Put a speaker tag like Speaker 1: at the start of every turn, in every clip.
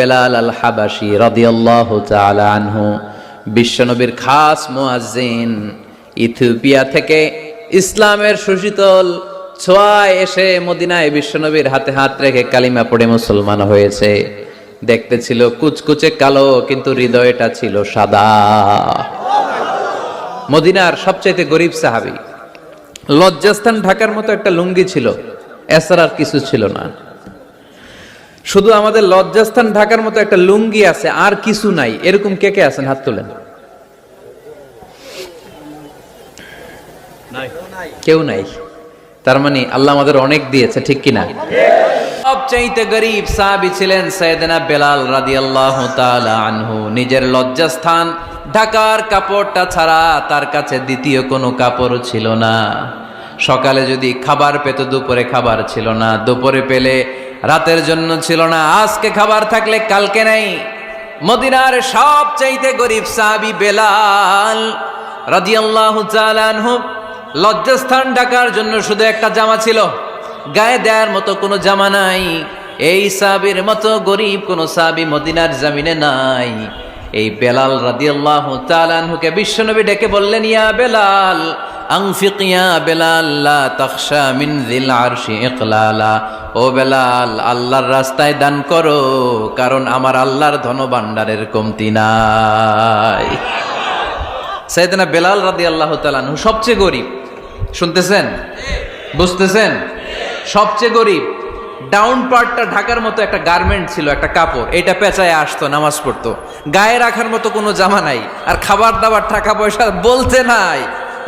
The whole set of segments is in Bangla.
Speaker 1: বেলাল আল হাবাসি রাদিয়াল্লাহু তাআলা আনহু বিশ্বনবীর খাস মুয়াজ্জিন, ইথিওপিয়া থেকে ইসলামের সুশীতল ছোঁয়ায় এসে মদিনায় বিশ্বনবীর হাতে হাত রেখে কালিমা পড়ে মুসলমান হয়েছে। দেখতে ছিল কুচকুচে কালো, কিন্তু হৃদয়টা ছিল সাদা। মদিনার সবচাইতে গরিব সাহাবী। লজ্জাস্থান ঢাকার মতো একটা লুঙ্গি ছিল, এছাড়া আর কিছু ছিল না। শুধু আমাদের লজ্জাস্থান ঢাকার মতো একটা লুঙ্গি আছে, আর কিছু নাই। এরকম কে কে আছেন? হাত তোলেন। কেউ নাই। তার মানে আল্লাহ আমাদের অনেক দিয়েছে, ঠিক কিনা? সবচাইতে গরিব সাহাবী ছিলেন সাইয়েদনা বেলাল রাদিয়াল্লাহু তাআলা আনহু। নিজের লজ্জাস্থান ঢাকার কাপড়টা ছাড়া তার কাছে দ্বিতীয় কোনো কাপড় ছিল না। সকালে যদি খাবার পেত, দুপুরে খাবার ছিল না, দুপুরে পেলে রাতের জন্য ছিল না, আজকে খাবার থাকলে কালকে নাই। মদিনার সবচাইতে গরিব সাহাবী বেলাল রাদিয়াল্লাহু তাআলা আনহু, লজ্জাস্থান ঢাকার জন্য শুধু একটা জামা ছিল, গায়ে দেওয়ার মতো কোনো জামা নাই। এই সাহাবীর মতো গরিব কোন সাহাবী মদিনার জমিনে নাই। এই বেলাল রাদিয়াল্লাহু তাআলা আনহুকে বিশ্বনবী ডেকে বললেন, ইয়া বেলাল আনফিক ইয়া বেলাল লা তাখশা মিন যিল আরশি ইকলালা। ও বেলাল, আল্লাহর রাস্তায় দান করো, কারণ আমার আল্লাহর ধনভাণ্ডারের কমতি নাই। সাইয়েদনা বেলাল রাদিয়াল্লাহু তাআলা আনহু সবচেয়ে গরিব। শুনতেছেন? বুঝতেছেন? সবচেয়ে গরিব। ডাউন পার্টটা ঢাকার মতো একটা গার্মেন্ট ছিল, একটা কাপড়, এটা পেঁচায় আসতো, নামাজ পড়তো। গায়ে রাখার মতো কোনো জামা নাই, আর খাবার দাবার টাকা পয়সা বলতে নাই।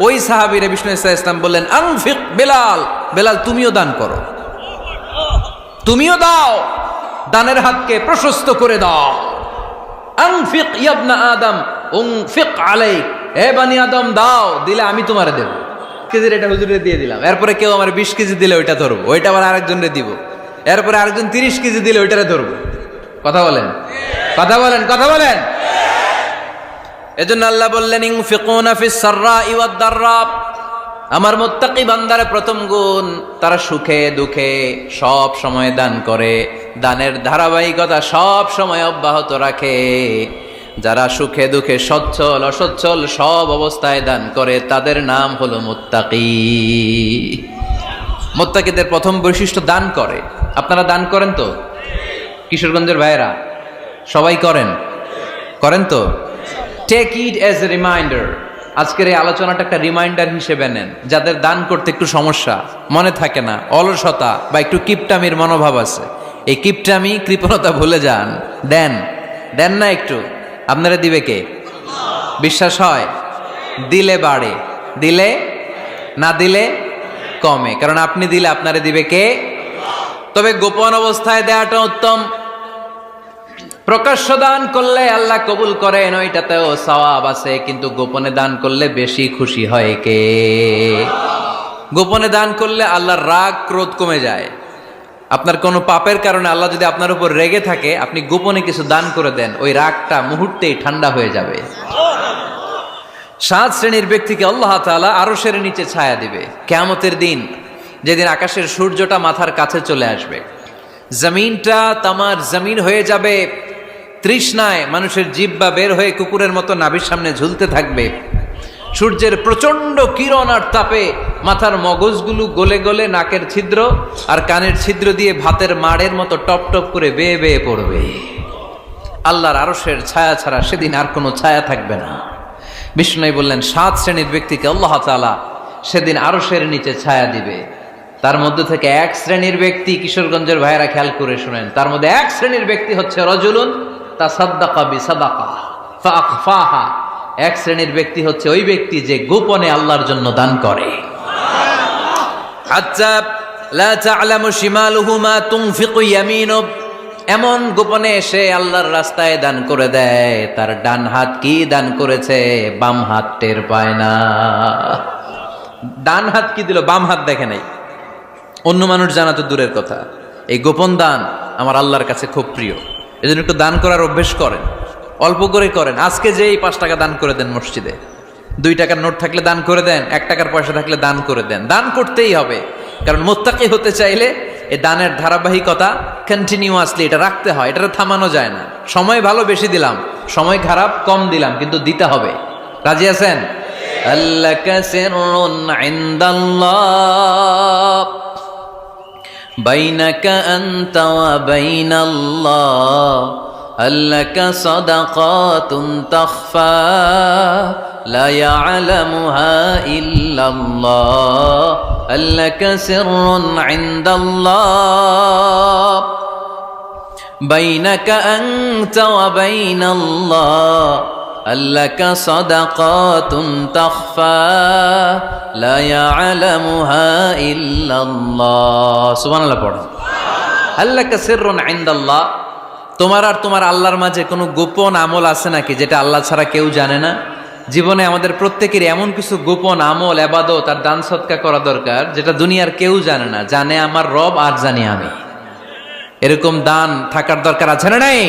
Speaker 1: ওই সাহাবীরে বিষ্ণু ইসলাম বললেন, আনফিক বেলাল, বেলাল তুমিও দান করো, তুমিও দাও, দানের হাতকে প্রশস্ত করে দাও। আনফিক ইবনা আদম উনফিক আলাইক, হে বনি আদম দাও, দিলে আমি তোমারে দেব। কেজির এটা হুজুরে দিয়ে দিলাম, এরপরে কেউ আমার 20 কেজি দিলে ওইটা ধরবো, ওইটা আবার আরেকজনরে দিব, এরপরে আরেকজন 30 কেজি দিলে ওইটারে ধরবো। কথা বলেন, কথা বলেন, কথা বলেন। এজন্য আল্লাহ বললেন, ইনফিকুনা ফিস সাররাই ওয়াদ দাররা। আমার মুত্তাকি বান্দার প্রথম গুণ, তারা সুখে দুঃখে সব সময় দান করে, দানের ধারাবাহিকতা সব সময় অব্যাহত রাখে। যারা সুখে দুঃখে সচ্ছল অসচ্ছল সব অবস্থায় দান করে, তাদের নাম হলো মুত্তাকি। মুত্তাকিদের প্রথম বৈশিষ্ট্য দান করে। আপনারা দান করেন তো? কিশোরগঞ্জের ভাইয়েরা সবাই করেন? করেন তো? Take it as a reminder. আজকের এই আলোচনাটা একটা রিমাইন্ডার হিসেবে নেন। যাদের দান করতে একটু সমস্যা, মনে থাকে না, অলসতা বা একটু কিপটামির মনোভাব আছে, এই কিপটামি কৃপণতা ভুলে যান। দেন, দেন না একটু। আপনারা দিবে কে? বিশ্বাস হয়? দিলে বাড়ে, দিলে না দিলে কমে। কারণ আপনি দিলে আপনারে দিবে কে? তবে গোপন অবস্থায় দেওয়াটা উত্তম। প্রকাশ্য দান করলে আল্লাহ কবুল করেন, ওইটাতেও সওয়াব আছে, কিন্তু গোপনে দান করলে বেশি খুশি হয় কে? গোপনে দান করলে আল্লাহর রাগ ক্রোধ কমে যায়। আপনার কোনো পাপের কারণে আল্লাহ যদি আপনার উপর রেগে থাকে, আপনি গোপনে কিছু দান করে দেন, ওই রাগটা মুহূর্তেই ঠান্ডা হয়ে যাবে। 7 শ্রেণীর ব্যক্তিকে আল্লাহ তাআলা আরশের নিচে ছায়া দিবে কিয়ামতের দিন, যেদিন আকাশের সূর্যটা মাথার কাছে চলে আসবে, জমিনটা তামার জমিন হয়ে যাবে, তৃষ্ণায় মানুষের জিহ্বা বের হয়ে কুকুরের মতো নাভির সামনে ঝুলতে থাকবে। সূর্যের প্রচন্ড কিরণ আর তাপে মাথার মগজগুলো গলে গলে নাকের ছিদ্র আর কানের ছিদ্র দিয়ে ভাতের মাড়ের মতো টপ টপ করে বেয়ে বেয়ে পড়বে। আল্লাহর আরশের ছায়া ছাড়া সেদিন আর কোনো ছায়া থাকবে না। বিষ্ণু বললেন, 7 শ্রেণীর ব্যক্তিকে আল্লাহ তাআলা সেদিন আরশের নিচে ছায়া দিবে। তার মধ্যে থেকে 1 শ্রেণীর ব্যক্তি, কিশোরগঞ্জের ভাইয়েরা খেয়াল করে শুনেন, তার মধ্যে 1 শ্রেণীর ব্যক্তি হচ্ছে রাজুলুন তাসাদ্দাকা বিসাদাকা ফাআখফাহা। 1 শ্রেণীর ব্যক্তি হচ্ছে ওই ব্যক্তি যে গোপনে আল্লাহর জন্য দান করে। হাত্তা লা তা'লামু শিমালুহু মা তুনফিকু ইয়ামিনু। এমন গোপনে এসে আল্লাহর রাস্তায় দান করে দেয়, তার ডান হাত কি দান করেছে বাম হাত টের পায় না। ডান হাত কি দিল, বাম হাত দেখে নাই। অন্য মানুষ জানা তো দূরের কথা, এই গোপন দান আমার আল্লাহর কাছে খুব প্রিয়। এজন্য একটু দান করার অভ্যেস করেন, অল্প করে করেন। আজকে যেই 5 টাকা দান করে দেন মসজিদে, 2 টাকার নোট থাকলে দান করে দেন, 1 টাকার পয়সা থাকলে দান করে দেন। দান করতেই হবে, কারণ মুত্তাকি হতে চাইলে এই দানের ধারাবাহিকতা কন্টিনিউয়াসলি এটা রাখতে হয়, এটা থামানো যায় না। সময় ভালো বেশি দিলাম, সময় খারাপ কম দিলাম, কিন্তু দিতে হবে। রাজি আছেন? আল্লাকা সিররুন ইনদাল্লাহ বাইনাকা আনতা ওয়া বাইনাল্লাহ আল্লাকা সাদাকাতুন তাখফা লা ইয়ালামুহা ইল্লাল্লাহ আল্লাকা সিররুন ইনদাল্লাহ বাইনাকা আনতা ওয়া বাইনাল্লাহ আল্লাকা সাদাকাতুন তাখফা লা ইয়ালামুহা ইল্লাল্লাহ। সুবহানাল্লাহ পড়ুন। আল্লাকা সিররুন ইনদাল্লাহ, তোমার আর তোমার আল্লাহর মাঝে কোনো গোপন আমল আছে নাকি যেটা আল্লাহ ছাড়া কেউ জানে না? জীবনে আমাদের প্রত্যেকেরই এমন কিছু গোপন আমল, ইবাদত আর দান সদকা করা দরকার যেটা দুনিয়ার কেউ জানে না, জানে আমার রব আর জানি আমি। এরকম দান থাকার দরকার আছে না নাই?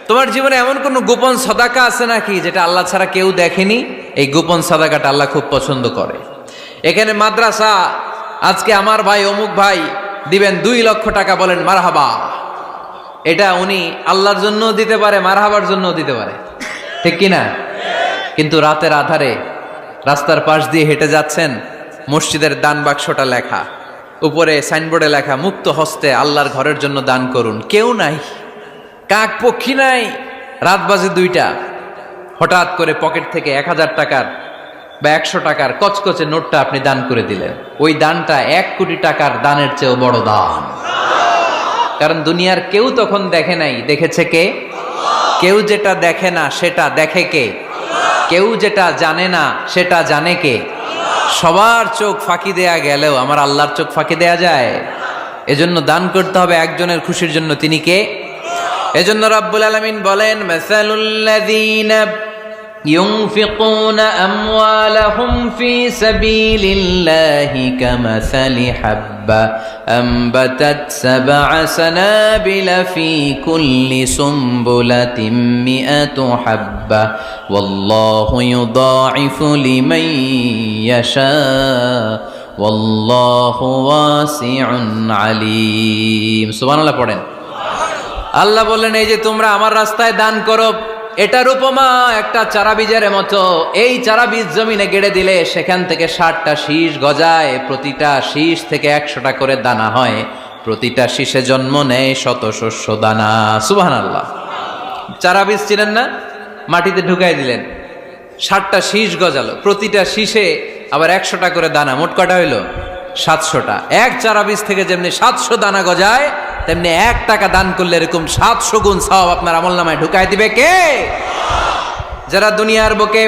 Speaker 1: তোমার জীবনে এমন কোন গোপন সাদাকা আছে নাকি যেটা আল্লাহ ছাড়া কেউ দেখেনি? এই গোপন সাদাকাটা আল্লাহ খুব পছন্দ করে। এখানে মাদ্রাসা, আজকে আমার ভাই অমুক ভাই দিবেন 2 লক্ষ টাকা, বলেন মারহাবা। এটা উনি আল্লাহর জন্য দিতে পারে, মারহাবার জন্য দিতে পারে, ঠিক কিনা? কিন্তু রাতের আধারে রাস্তার পাশ দিয়ে হেঁটে যাচ্ছেন, মসজিদের দান বাক্সটা লেখা, উপরে সাইনবোর্ডে লেখা মুক্ত হস্তে আল্লাহর ঘরের জন্য দান করুন। কেউ নাই, কাক পক্ষী নাই, রাত বাজে 2টা, হঠাৎ করে পকেট থেকে 1000 টাকার বা 100 টাকার কচকচে নোটটা আপনি দান করে দিলেন। ওই দানটা 1 কোটি টাকার দানের চেয়েও বড় দান। কারণ দুনিয়ার কেউ তখন দেখে নাই, দেখেছে কে? কেউ যেটা দেখে না সেটা দেখে কে? কেউ যেটা জানে না সেটা জানে কে? সবার চোখ ফাঁকি দেয়া গেলেও আমার আল্লাহর চোখ ফাঁকি দেয়া যায়? এজন্য দান করতে হবে একজনের খুশির জন্য, তিনি কে? এজন্য রাব্বুল আলামিন বলেন, মাসালুল্লাযীনা ইউনফিকুনা আমওয়ালাহুম ফি সাবিলিল্লাহি কামাসালি হাব্বা আমবাতাত সাবআ সানাবিলা ফি কুল্লি সুমবুলাতিন মিআতু হাব্বা ওয়াল্লাহু ইউদাঈফু লিমান ইয়াশা ওয়াল্লাহু ওয়াসিউন আলীম। সুবহানাল্লাহ পড়েন। আল্লাহ বললেন, এই যে তোমরা আমার রাস্তায় দান করো, এটার উপমা একটা চারা বীজের মতো। এই চারা বীজ জমিনে গেড়ে দিলে সেখান থেকে 60টা শীষ গজায়, প্রতিটা শীষ থেকে 100টা করে দানা হয়, প্রতিটা শীষে জন্ম নেয় শত শস্য দানা। সুবহানাল্লাহ। চারা বীজ ছিলেন না, মাটিতে ঢুকাই দিলেন, 60টা শীষ গজালো, প্রতিটা শীষে আবার 100টা করে দানা, মোট কটা হইল? 700টা। এক চারা বীজ থেকে যেমনি 700 দানা গজায়, তেমনি 1 টাকা দান করলে এরকম 700 গুণ সওয়াব আপনার আমলনামায় ঢুকাই দিবে কে? যারা দুনিয়ার বুকে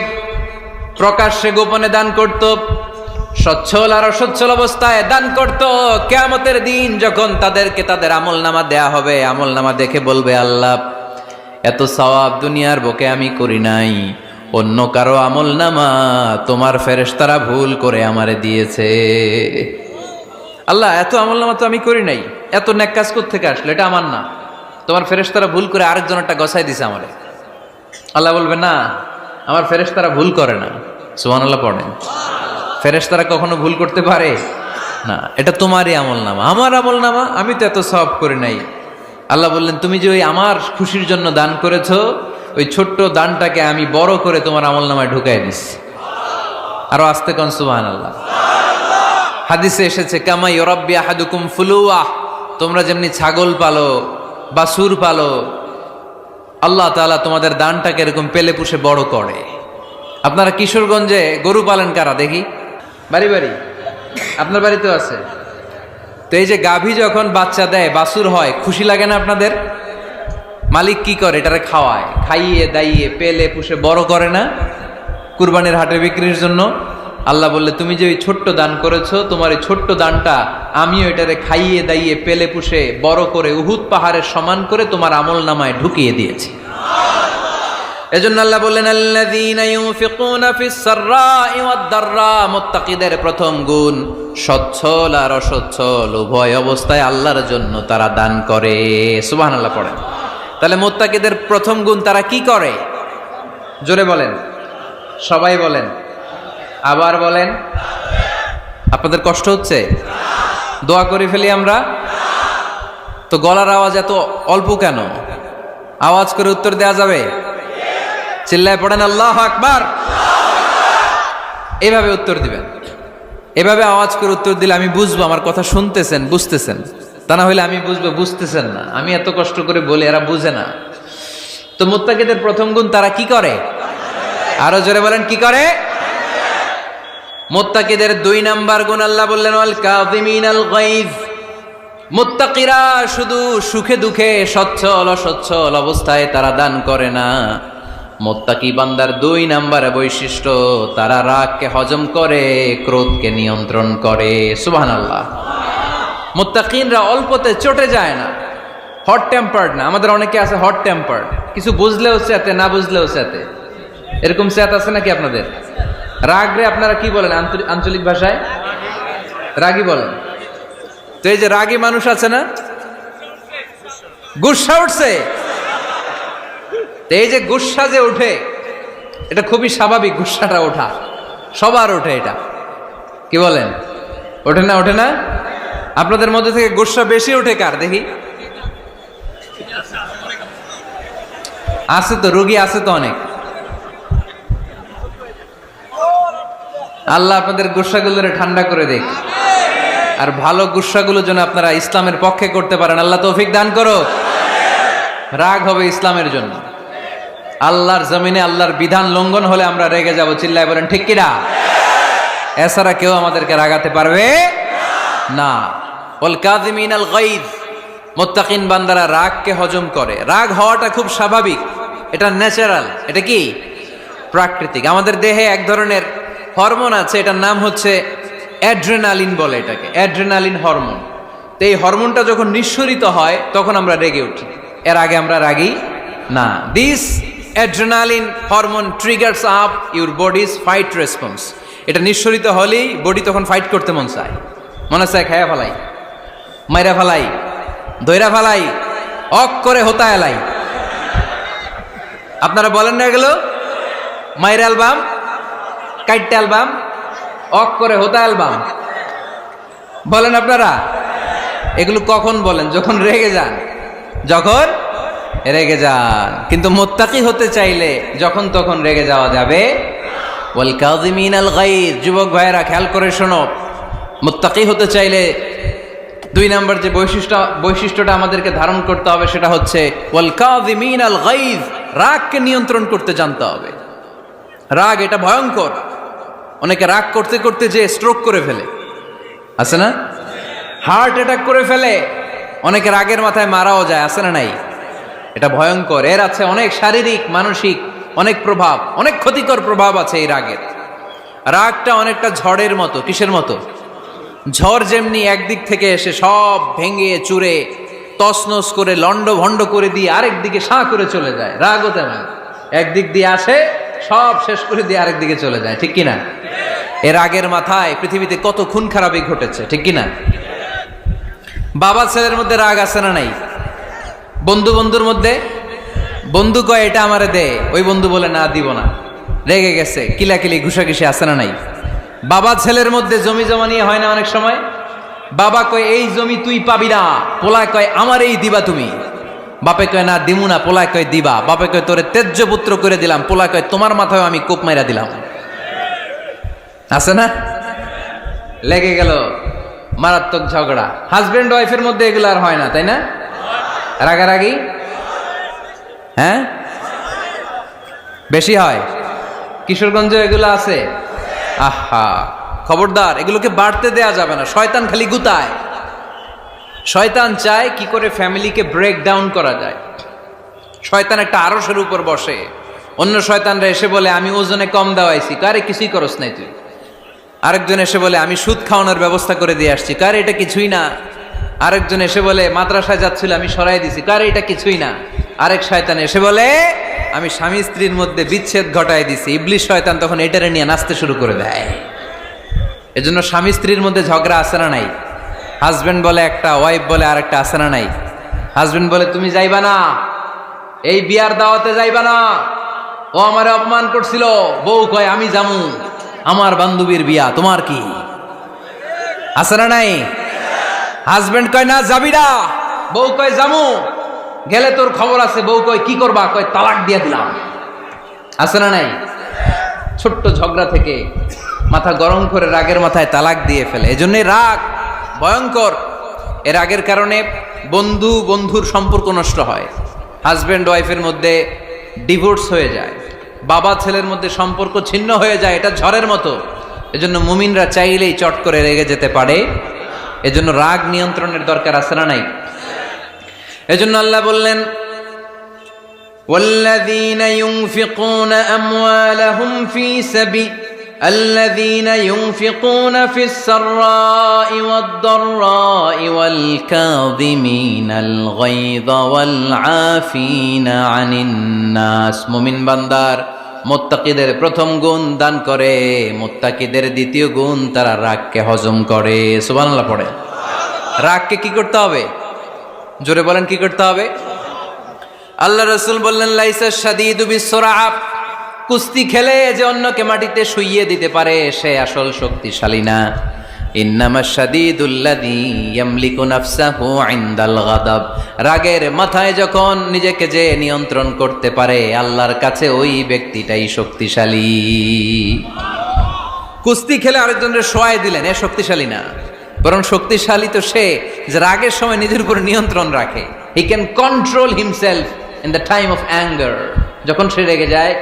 Speaker 1: প্রকাশ্যে গোপনে দান করত, সচ্ছল আর অসচ্ছল অবস্থায় দান করত, কিয়ামতের দিন যখন তাদেরকে তাদের আমলনামা দেয়া হবে, আমলনামা দেখে বলবে, আল্লাহ এত সওয়াব দুনিয়ার বুকে আমি করি নাই, অন্য কারো আমলনামা তোমার ফেরেশতারা ভুল করে আমারে দিয়েছে। আল্লাহ এত আমলনামা তো আমি করি নাই, এত নেক কাজ কোত্থেকে আসলো? এটা আমার না, তোমার ফেরেশতারা ভুল করে আরেকজনেরটা গছাই দিছে আমারে। আল্লাহ বলবে, না, আমার ফেরেশতারা ভুল করে না। সুবহানাল্লাহ পড়েন। ফেরেশতারা কখনো ভুল করতে পারে না, এটা তোমারই আমলনামা, আমার আমলনামা, আমি তো এত সওয়াব করি নাই। আল্লাহ বললেন, তুমি যে ওই আমার খুশির জন্য দান করেছো, ওই ছোট্ট দানটাকে আমি বড় করে তোমার আমলনামায় ঢুকাই দিচ্ছি। আরো আস্তে কোন সুবহানাল্লাহ। হাদিসে এসেছে, কামা ইউরাব্বি আহাদুকুম ফুলুয়াহ, তোমরা যেমনি ছাগল পালো, বাছুর পালো, আল্লাহ তাআলা তোমাদের দানটাকে এরকম পেলে পুষে বড় করে। আপনারা কিশোরগঞ্জে গরু পালেন কারা দেখি? বাড়ি বাড়ি, আপনার বাড়িতেও আছে। তো এই যে গাভী যখন বাচ্চা দেয়, বাছুর হয়, খুশি লাগে না আপনাদের? মালিক কি করে? এটারে খাওয়ায়, খাইয়ে দাইয়ে পেলে পুষে বড় করে না? কুরবানির হাটে বিক্রির জন্য। আল্লাহ বললে, তুমি যে ওই ছোট্ট দান করেছো, তোমার এই ছোট্ট দানটা আমিও এটারে খাইয়ে দাইয়ে পেলে পুষে বড় করে উহুদ পাহাড়ের সমান করে তোমার আমলনামায় ঢুকিয়ে দিয়েছি। এজন্য আল্লাহ বললেন, আল্লাযীনা ইউনফিকুনা ফিস সাররাই ওয়াদ দাররা, মুত্তাকিদের প্রথম গুণ সচ্ছল আর অসচ্ছল উভয় অবস্থায় আল্লাহর জন্য তারা দান করে। সুবহানাল্লাহ পড়েন। তাহলে মুত্তাকিদের প্রথম গুণ, তারা কি করে? জোরে বলেন, সবাই বলেন, আবার বলেন। আপনাদের কষ্ট হচ্ছে? দোয়া করে ফেলি আমরা। তো গলার আওয়াজ এত অল্প কেন? আওয়াজ করে উত্তর দেয়া যাবে? চিল্লায় পড়েন আল্লাহু আকবার। এভাবে উত্তর দিবেন, এভাবে আওয়াজ করে উত্তর দিলে আমি বুঝবো আমার কথা শুনতেছেন, বুঝতেছেন। তা না হলে আমি বুঝবো বুঝতেছেন না, আমি এত কষ্ট করে বলি এরা বুঝে না। তো মুত্তাকিদের প্রথম গুণ, তারা কি করে? আরো জোরে বলেন, কি করে? মুত্তাকিদের 2 নাম্বার গুণ আল্লাহ বললেন ওয়াল কাযিমিনাল গায়জ। মুত্তাকিরা শুধু সুখে দুঃখে সচ্ছল অসচ্ছল অবস্থায় তারা দান করে না। মুত্তাকি বান্দার 2 নাম্বার বৈশিষ্ট্য, তারা রাগকে হজম করে, ক্রোধকে নিয়ন্ত্রণ করে। সুবহানাল্লাহ। মুত্তাকিনরা অল্পতে চটে যায় না, হট টেম্পার্ড না। আমাদের অনেকে আছে হট টেম্পার্ড, কিছু বুঝলেও চেতে, না বুঝলেও চেতে। এরকম চেত আছে নাকি আপনাদের? রাগরে আপনারা কি বলেন আঞ্চলিক ভাষায়? রাগী বলেন। তো এই যে রাগী মানুষ আছে না, গুসা উঠছে, এই যে গুসা যে উঠে, এটা খুবই স্বাভাবিক। গুসাটা ওঠা সবার ওঠে, এটা কি বলেন? ওঠে না? ওঠে না? আপনাদের মধ্যে থেকে গুসা বেশি ওঠে কার দেখি? আছে তো, রোগী আছে তো অনেক। আল্লাহ আপনাদের গুসাগুলোরে ঠান্ডা করে দেখ, আর ভালো গুসাগুলো যেন আপনারা ইসলামের পক্ষে করতে পারেন। আল্লাহ তৌফিক দান করো। রাগ হবে ইসলামের জন্য। আল্লাহর জমিনে আল্লাহর বিধান লঙ্ঘন হলে আমরা রেগে যাব। চিল্লায় বলেন ঠিক কিনা? এছাড়া কেউ আমাদেরকে রাগাতে পারবে না। ওয়াল কাযিমিনাল গায়জ। মুত্তাকিন বান্দারা রাগকে হজম করে। রাগ হওয়াটা খুব স্বাভাবিক, এটা ন্যাচারাল, এটা কি প্রাকৃতিক। আমাদের দেহে এক ধরনের হরমোন আছে, এটার নাম হচ্ছে অ্যাড্রেনালিন বলে এটাকে, অ্যাড্রেনালিন হরমোন। তো এই হরমোনটা যখন নিঃসরিত হয় তখন আমরা রেগে উঠি, এর আগে আমরা রাগি না। This adrenaline hormone triggers up your bodies fight response. এটা নিঃসরিত হলেই বডি তখন ফাইট করতে মন চায়, মনে চায় খায়া ফেলাই, মাইরা ফেলাই, দইরা ফেলাই, অক করে হোতা এলাই। আপনারা বলেন না এগুলো? মাইরা অ্যালবাম, কাইটটা অ্যালবাম, অক করে হোতা অ্যালবাম বলেন আপনারা? এগুলো কখন বলেন? যখন রেগে যান, যখন রেগে যান। কিন্তু মুত্তাকি হতে চাইলে যখন তখন রেগে যাওয়া যাবে। ওয়াল কাযিমিনাল গায়জ। যুবক ভাইয়েরা খেয়াল করে শোনো, মুত্তাকি হতে চাইলে 2 নাম্বার যে বৈশিষ্ট্যটা আমাদেরকে ধারণ করতে হবে সেটা হচ্ছে ওয়াল কাযিমিনাল গায়জ। রাগকে নিয়ন্ত্রণ করতে জানতে হবে। রাগ এটা ভয়ঙ্কর। অনেকে রাগ করতে করতে যে স্ট্রোক করে ফেলে, আছে না? হার্ট অ্যাটাক করে ফেলে। অনেকে রাগের মাথায় মারাও যায়, আছে না নাই? এটা ভয়ঙ্কর। এর আছে অনেক শারীরিক মানসিক অনেক প্রভাব, অনেক ক্ষতিকর প্রভাব আছে এই রাগের। রাগটা অনেকটা ঝড়ের মতো। কিসের মতো? ঝড় যেমনি একদিক থেকে এসে সব ভেঙে চুরে তছনছ করে লন্ড ভন্ড করে দিয়ে আরেক দিকে সাঁ করে চলে যায়, রাগও তেমন একদিক দিয়ে আসে সব শেষ করে দিয়ে আরেক দিকে চলে যায়, ঠিক কিনা? এর আগের মাথায় পৃথিবীতে কত খুন খারাপি ঘটেছে, ঠিক কিনা? বাবা ছেলের মধ্যে রাগ আছে না নাই? বন্ধু বন্ধুর মধ্যে, বন্ধু কয় এটা আমারে দে, ওই বন্ধু বলে না দিব না, রেগে গেছে, কিলাকিলি ঘুষাঘুষি আছে না নাই? বাবা ছেলের মধ্যে জমি জমা নিয়ে হয় না অনেক সময়? বাবা কয় এই জমি তুই পাবি না, পোলায় কয় আমার এই দিবা তুমি। বাপে কয় না দিমু না, পোলায় কয় দিবা। বাপে কয় তোরে তেজ্য পুত্র করে দিলাম, পোলায় কয় তোমার মাথায় আমি কোপ মাইরা দিলাম। আছে না? লেগে গেল, মারাত্মক ঝগড়া। হাজবেন্ড ওয়াইফের মধ্যে এগুলো আর হয় না, তাই না? রাগারাগি হ্যাঁ বেশি হয়। কিশোরগঞ্জে এগুলো আছে। আহা, খবরদার, এগুলোকে বাড়তে দেয়া যাবে না। শয়তান খালি গুতায়। শয়তান চায় কি করে ফ্যামিলিকে ব্রেক ডাউন করা যায়। শয়তান একটা আরশের উপর বসে, অন্য শয়তানরা এসে বলে আমি ওজনে কম দেওয়াইছি, কারে কিছুই করস নাই তুই। আরেকজন এসে বলে আমি সুদ খাওয়ানোর ব্যবস্থা করে দিয়ে আসছি, কারে এটা কিছুই না। আরেকজন এসে বলে মাদ্রাসায় যাচ্ছিল আমি সরাই দিছি, কারে এটা কিছুই না। আরেক শয়তান এসে বলে আমি স্বামী স্ত্রীর মধ্যে বিচ্ছেদ ঘটায় দিছি। ইবলিশ শয়তান তখন এটারে নিয়ে নাচতে শুরু করে দেয়। এজন্য স্বামী স্ত্রীর মধ্যে ঝগড়া আছে না নাই? হাজবেন্ড বলে একটা, ওয়াইফ বলে আরেকটা, আছে না নাই? হাজবেন্ড বলে তুমি যাইবা না, এই বিয়ার দাওয়াতে যাইবা না, ও আমারে অপমান করছিল। বউ কয় আমি যামু, আমার বান্ধবীর বিয়া, তোমার কি? আছে না নাই? হাজবেন্ড কয় না যাবি না, বউ কয় জামু, গেলে তোর খবর আছে। বউ কয় কি করবা, কয় তালাক দিয়ে দিলাম। আছে না নাই? ছোট্ট ঝগড়া থেকে মাথা গরম করে রাগের মাথায় তালাক দিয়ে ফেলে। এজন্যই রাগ ভয়ঙ্কর। এর রাগের কারণে বন্ধু বন্ধুর সম্পর্ক নষ্ট হয়, হাজব্যান্ড ওয়াইফের মধ্যে ডিভোর্স হয়ে যায়, বাবা ছেলের মধ্যে সম্পর্ক ছিন্ন হয়ে যায়। এটা ঝড়ের মতো। এজন্য মুমিনরা চাইলেই চট করে রেগে যেতে পারে। এজন্য রাগ নিয়ন্ত্রণের দরকার আছে না নাই? এজন্য আল্লাহ বললেন, والذين ينفقون أموالهم في سبيل الذين ينفقون في السراء والضراء والكاظمين الغيظ والعافين عن الناس। মুমিন বান্দার মুত্তাকিদের প্রথম গুণ দান করে, মুত্তাকিদের দ্বিতীয় গুণ তারা রাগকে হজম করে। সুবহানাল্লাহ পড়ে। রাগকে কি করতে হবে? জোরে বলেন, কি করতে হবে? আল্লাহ রাসূল বললেন, লাইসা শাদীদু বিসসুরআ, কুস্তি খেলে যে অন্যকে মাটিতে শুইয়ে দিতে পারে সে আসল শক্তিশালী না। ইন্নামাশ শাদীদুল্লাযী ইয়ামলিকু নাফসাহু ইনদাল গাদাব, রাগের মাথায় যখন নিজেকে যে নিয়ন্ত্রণ করতে পারে আল্লাহর কাছে ওই ব্যক্তিটাই শক্তিশালী। কুস্তি খেলে আরেকজনের শোয়ায় দিলেন, এ শক্তিশালী না। বরং শক্তিশালী তো সে যে রাগের সময় নিজের উপর নিয়ন্ত্রণ রাখে। He can control himself in the time of anger. যখন সে রেগে যায়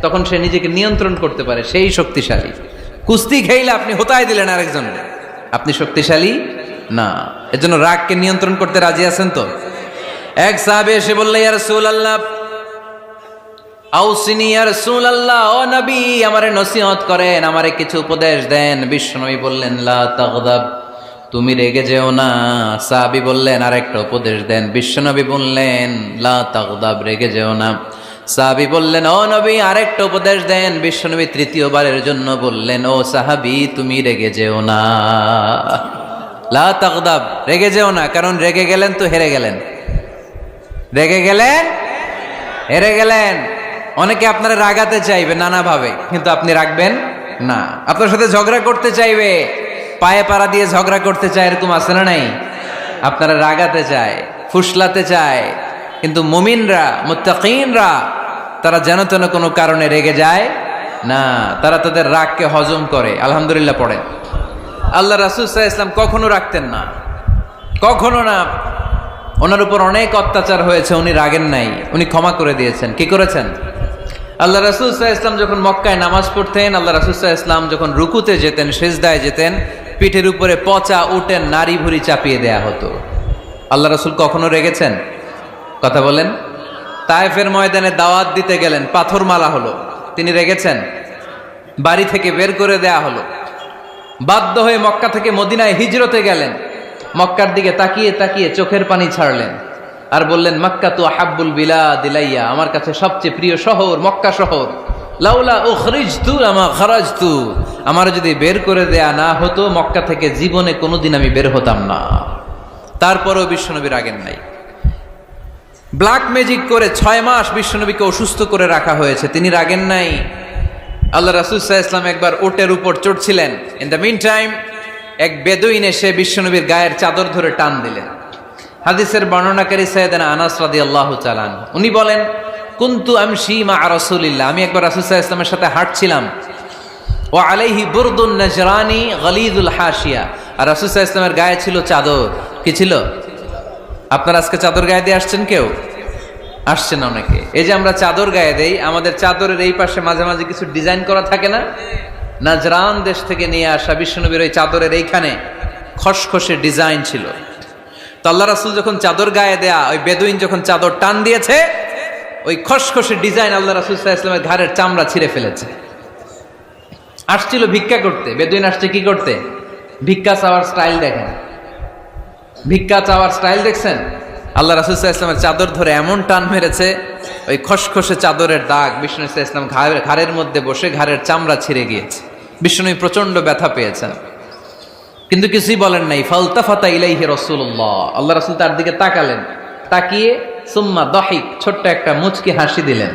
Speaker 1: তখন সে নিজেকে নিয়ন্ত্রণ করতে পারে, সেই শক্তিশালী। কুস্তি খেইলে আপনি হোতায় দিলেন আরেকজনকে, আপনি শক্তিশালী না। এজন্য রাগকে নিয়ন্ত্রণ করতে রাজি আছেন তো? এক সাহাবী এসে বলল, ইয়া রাসূলুল্লাহ আউসিনি, ইয়া রাসূলুল্লাহ, ও নবী আমারে নসিহত করেন, আমারে কিছু উপদেশ দেন। বিশ্বনবী বললেন, লা তাগদাব, তুমি রেগে যেও না। সাহাবী বললেন, আরেকটা উপদেশ দেন। বিশ্বনবী বললেন, লা তাগদাব, রেগে যেও না। সাহাবী বললেন, ও নবী আরেকটা উপদেশ দেন। বিশ্বনবী তৃতীয়বারের জন্য বললেন, ও সাহাবী তুমি রেগে যেও না, লা তাগদাব, রেগে যেও না। কারণ রেগে গেলেন তো হেরে গেলেন, রেগে গেলেন হেরে গেলেন। অনেকে আপনারা রাগাতে চাইবে নানাভাবে, কিন্তু আপনি রাখবেন না। আপনার সাথে ঝগড়া করতে চাইবে, পায়ে পাড়া দিয়ে ঝগড়া করতে চায়, এরকম আছে না নাই? আপনারা রাগাতে চায়, ফুসলাতে চায়, কিন্তু মুমিনরা মুত্তাকিনরা তারা যেন তেন কোনো কারণে রেগে যায় না, তারা তাদের রাগকে হজম করে। আলহামদুলিল্লাহ পড়ে। আল্লাহ রাসূল সাল্লাল্লাহু আলাইহি ওয়াসাল্লাম কখনো রাখতেন না, কখনো না। ওনার উপর অনেক অত্যাচার হয়েছে, উনি রাগেন নাই, উনি ক্ষমা করে দিয়েছেন। কি করেছেন? আল্লাহ রাসূল সাল্লাল্লাহু আলাইহি ওয়াসাল্লাম যখন মক্কায় নামাজ পড়তেন, আল্লাহ রাসূল সাল্লাল্লাহু আলাইহি ওয়াসাল্লাম যখন রুকুতে যেতেন, সিজদায় যেতেন, পিঠের উপরে পচা উটের নাড়ি ভুঁড়ি চাপিয়ে দেয়া হতো। আল্লাহ রাসূল কখনো রেগেছেন? কথা বলেন। তায়েফের ময়দানে দাওয়াত দিতে গেলেন, পাথর মারা হলো, তিনি রেগেছেন? বাড়ি থেকে বের করে দেয়া হলো, বাধ্য হয়ে মক্কা থেকে মদিনায় হিজরতে গেলেন। মক্কার দিকে তাকিয়ে তাকিয়ে চোখের পানি ছাড়লেন আর বললেন, মক্কা তু আহাব্বুল বিলাদ ইলাইয়া, আমার কাছে সবচেয়ে প্রিয় শহর মক্কা শহর। লাউলা উখরিজতু আমা খারাজতু, আমার যদি বের করে দেয়া না হতো মক্কা থেকে জীবনে কোনোদিন আমি বের হতাম না। তারপরেও বিশ্বনবী রাগেন নাই। ব্ল্যাক ম্যাজিক করে 6 মাস বিশ্বনবীকে অসুস্থ করে রাখা হয়েছে, তিনি রাগেন নাই। আল্লাহ রাসূল সাল্লাল্লাহু আলাইহি ওয়াসাল্লাম একবার উটের উপর চড়ছিলেন। ইন দ্য মিন টাইম এক বেদুইন এসে বিশ্বনবীর গায়ের চাদর ধরে টান দিলেন। হাদিসের বর্ণনাকারী সাইয়েদনা আনাস রাদিয়াল্লাহু তাআলা আনহু, উনি বলেন, কুনতু আমশি মা রাসূলিল্লাহ, আমি একবার রাসূল সাল্লাল্লাহু আলাইহি ওয়াসাল্লামের সাথে হাঁটছিলাম। ওয়া আলাইহি বুরদুন নাজরানি গলিযুল হাশিয়া, আর রাসূল সাল্লাল্লাহু আলাইহি ওয়াসাল্লামের গায়ে ছিল চাদর। কি ছিল? আপনারা আজকে চাদর গায়ে দিয়ে আসছেন? কেউ আসছেন? অনেকে। এই যে আমরা চাদর গায়ে দেই, আমাদের চাদরের এই পাশে মাঝে মাঝে কিছু ডিজাইন করা থাকে না? নাজরান দেশ থেকে নিয়ে আসা বিশ্বনবীর ওই চাদরের এইখানে খসখসে ডিজাইন ছিল। তো আল্লাহ রাসূল যখন চাদর গায়ে দেয়া, ওই বেদুইন যখন চাদর টান দিয়েছে, ওই খসখসে ডিজাইন আল্লাহ রাসূল সাল্লাল্লাহু আলাইহি ওয়াসাল্লামের ঘাড়ের চামড়া ছিঁড়ে ফেলেছে। আসছিল ভিক্ষা করতে। বেদুইন আসছে কি করতে? ভিক্ষা চাওয়ার স্টাইল দেখেন, ভিক্ষা চাওয়ার স্টাইল দেখছেন? আল্লাহ রাসূল সাল্লাল্লাহু আলাইহি ওয়াসাল্লামের চাদর ধরে এমন টান মেরেছে, ওই খসখসে চাদরের দাগ বিষ্ণু সাল্লাল্লাহু আলাইহি ওয়াসাল্লাম ঘাড়ের মধ্যে বসে ঘাড়ের চামড়া ছিঁড়ে গিয়েছে। বিষ্ণু প্রচন্ড ব্যথা পেয়েছেন, কিন্তু কিছুই বলেন নাই। ফালতাফাতা ইলাইহি রাসূলুল্লাহ, আল্লাহ রাসূল তার দিকে তাকালেন, তাকিয়ে সুম্মা দাহিক, ছোট্ট একটা মুচকি হাসি দিলেন।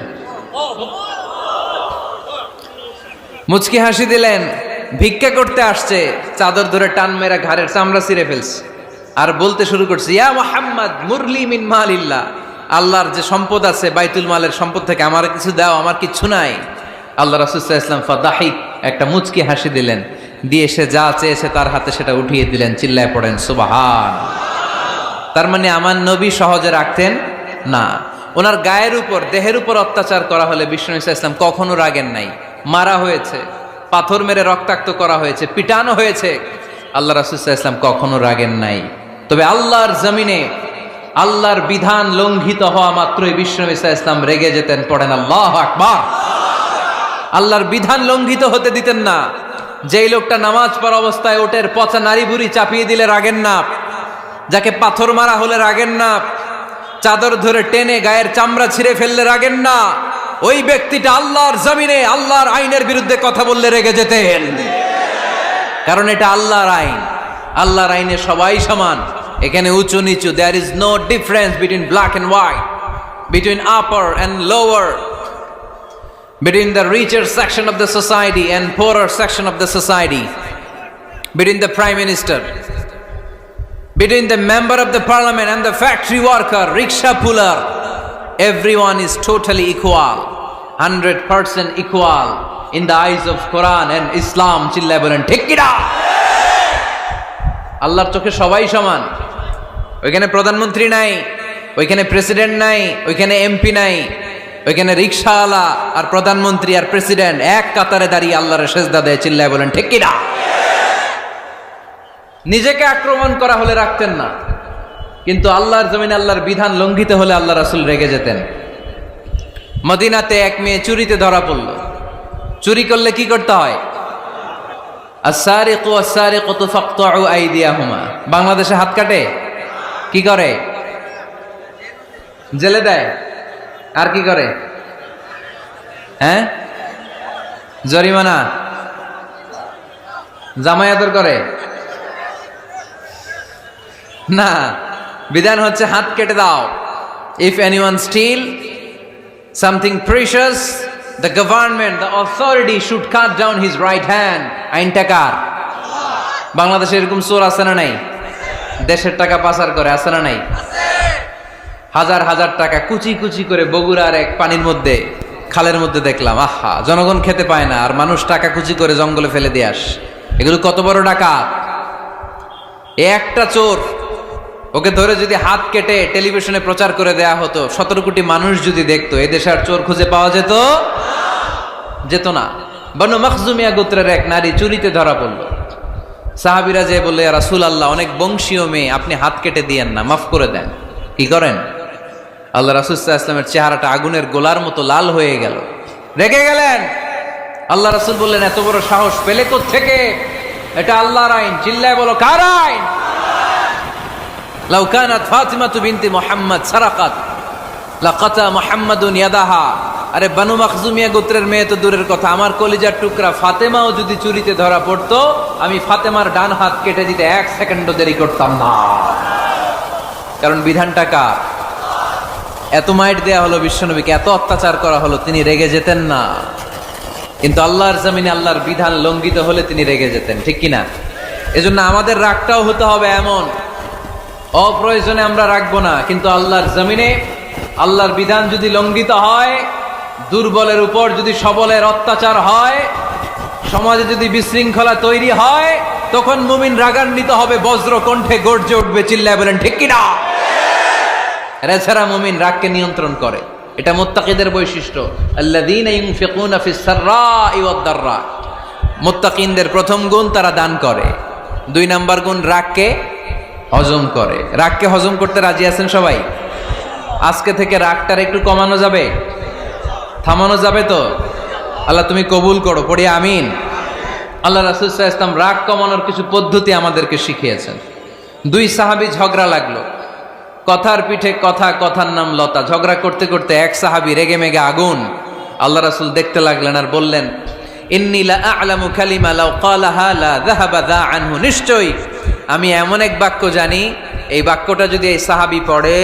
Speaker 1: মুচকি হাসি দিলেন। ভিক্ষা করতে আসছে, চাদর ধরে টান মেরা ঘাড়ের চামড়া ছিঁড়ে ফেলছে। আর বলতে শুরু করছে, ইয়া মুহাম্মদ মুরলি মিন মালিল্লাহ, আল্লাহর যে সম্পদ আছে বাইতুল মালের সম্পদ থেকে আমার কিছু দাও, আমার কিচ্ছু নাই। আল্লাহ রাসূল সাল্লাল্লাহু আলাইহি ওয়াসাল্লাম ফাদাহিক, একটা মুচকি হাসি দিলেন, দিয়ে সে যা চেয়েছে তার হাতে সেটা উঠিয়ে দিলেন। চিল্লায় পড়েন সুবহান। তার মানে আমার নবী সহজে রাখতেন না। ওনার গায়ের উপর, দেহের উপর অত্যাচার করা হলে বিষ্ণু ইসলাম কখনো রাগেন নাই। মারা হয়েছে, পাথর মেরে রক্তাক্ত করা হয়েছে, পিটানো হয়েছে, আল্লাহ রাসূল সাল্লাল্লাহু আলাইহি ওয়াসাল্লাম কখনো রাগেন নাই। তবে আল্লাহর জমিনে আল্লাহর বিধান লঙ্ঘিত হওয়া মাত্রই বিষ্ণু ইসলাম রেগে যেতেন। পড়েন আল্লাহু আকবার। আল্লাহর বিধান লঙ্ঘিত হতে দিতেন না। যেই লোকটা নামাজ পড়া অবস্থায় ওটের পচা নারী বুড়ি চাপিয়ে দিলে রাগেন না, যাকে পাথর মারা হলে রাগেন না, চাদর ধরে টেনে গায়ের চামড়া ছিঁড়ে ফেললে রাগেন না, ওই ব্যক্তিটা আল্লাহর জমিনে আল্লাহর আইনের বিরুদ্ধে কথা বললে রেগে যেতেন। কারণ এটা আল্লাহর আইন। আল্লাহর আইনে সবাই সমান, এখানে উঁচু নিচু, there is no difference between black and white, between upper and lower, between the richer section of the society and poorer section of the society, between the prime minister, between the member of the parliament and the factory worker, rickshaw puller. Everyone is totally equal, 100% equal in the eyes of Quran and Islam. চিল্লায় বলেন ঠিক কি না? আল্লাহর চোখে সবাই সমান। ওইখানে প্রধানমন্ত্রী নাই, ওইখানে প্রেসিডেন্ট নাই, ওইখানে এমপি নাই, ওইখানে রিকশাওয়ালা আর প্রধানমন্ত্রী আর প্রেসিডেন্ট এক কাতারে দাঁড়িয়ে আল্লাহর সেজদা দেয়। চিল্লায় বলেন ঠিক কি না? নিজেকে আক্রমণ করা হলে রাখতেন না, কিন্তু আল্লাহর জমিনে আল্লাহর বিধান লঙ্ঘিত হলে আল্লাহ রাসূল রেগে যেতেন। মদিনাতে এক মেয়ে চুরিতে ধরা পড়ল। চুরি করলে কি করতে হয়? আস-সারিকু ওয়াস-সারিকাতু ফাকতাউ আইদিয়াহুমা। বাংলাদেশে হাত কাটে, কি করে? জেলে দেয়। আর কি করে? হ্যাঁ, জরিমানা, জামাই আদর করে না। বিধান হচ্ছে হাত কেটে দাও। If anyone steal something precious, the government, the authority should cut down his right hand. আইনটা কার? বাংলাদেশে এরকম চোর আছে না নাই? দেশের টাকা পাচার করে, আছে না নাই? হাজার হাজার টাকা কুচি কুচি করে বগুড়ার এক পানির মধ্যে, খালের মধ্যে দেখলাম। আহা, জনগণ খেতে পায় না আর মানুষ টাকা কুচি করে জঙ্গলে ফেলে দিয়ে আস। এগুলো কত বড় ডাকাত! একটা চোর, ওকে ধরে যদি হাত কেটে টেলিভিশনে প্রচার করে দেয়া হতো, 17 কোটি মানুষ যদি দেখতো, এদেশে আর চোর খুঁজে পাওয়া যেত না। বনু মখজুমিয়া গোত্রের এক নারী চুরিতে ধরা পড়ল। সাহাবীরা যে বললে, ইয়া রাসূলুল্লাহ, অনেক বংশীয় মেয়ে, আপনি হাত কেটে দিয়েন না, মাফ করে দেন। কি করেন? আল্লাহ রাসূল সাল্লাল্লাহু আলাইহি ওয়াসাল্লামের চেহারাটা আগুনের গোলার মতো লাল হয়ে গেল, রেগে গেলেন। আল্লাহ রাসূল বললেন, এত বড় সাহস পেলে কোত্থেকে? এটা আল্লাহর আইন। চিল্লায় বলো, কার আইন? লাউ কানাত ফাতিমাতু বিনতি মুহাম্মদ সারাকাত লাকাতা মুহাম্মাদুন ইয়াদাহা। আরে বনু মখজুমিয়া গোত্রের মেয়ে তো দূরের কথা, আমার কলিজার টুকরা ফাতেমাও যদি চুরিতে ধরা পড়তো, আমি ফাতেমার ডান হাত কেটে দিতে 1 সেকেন্ডও দেরি করতাম না। কারণ বিধানটা কার? এত মাইট দেয়া হলো বিশ্বনবীকে, এত অত্যাচার করা হলো, তিনি রেগে যেতেন না। কিন্তু আল্লাহর জমিনে আল্লাহর বিধান লঙ্ঘিত হলে তিনি রেগে যেতেন, ঠিক কিনা? এজন্য আমাদের রাগটাও হতে হবে এমন, অপ্রয়োজনে আমরা রাখবো না। কিন্তু আল্লাহর জমিনে আল্লাহর বিধান যদি লঙ্ঘিত হয়, দুর্বলের উপর যদি সবলের অত্যাচার হয়, সমাজে যদি বিশৃঙ্খলা তৈরি হয়, তখন মুমিন রাগান্বিত হবে, বজ্র কণ্ঠে গর্জে উঠবে। চিল্লায় বলেন ঠিক কিনা? এছাড়া মুমিন রাগকে নিয়ন্ত্রণ করে। এটা মুত্তাকিদের বৈশিষ্ট্য। আল্লাযীনা ইউনফিকুনা ফিস সাররাই ওয়াদ দাররা। মুত্তাকিনদের প্রথম গুণ, তারা দান করে। 2 নাম্বার গুণ, রাগকে হজম করে। রাগকে হজম করতে রাজি আছেন সবাই? আজকে থেকে রাগটার একটু কমানো যাবে, থামানো যাবে তো? আল্লাহ তুমি কবুল করো, পড়ি আমিন। আল্লাহ রাসূল সাল্লাল্লাহু আলাইহি ওয়াসাল্লাম রাগ কমানোর কিছু পদ্ধতি আমাদেরকে শিখিয়েছেন। 2 সাহাবী ঝগড়া লাগলো, কথার পিঠে কথা, কথার নাম লতা। ঝগড়া করতে করতে এক সাহাবী রেগে মেগে আগুন। আল্লাহ রাসূল দেখতে লাগলেন আর বললেন, ইন্নী লা আ'লামু কালিমা লাউ ক্বালাহা লা যাহাবা যা আনহু। নিশ্চয়ই আমি এমন এক বাক্য জানি, এই বাক্যটা যদি এই সাহাবী পড়ে,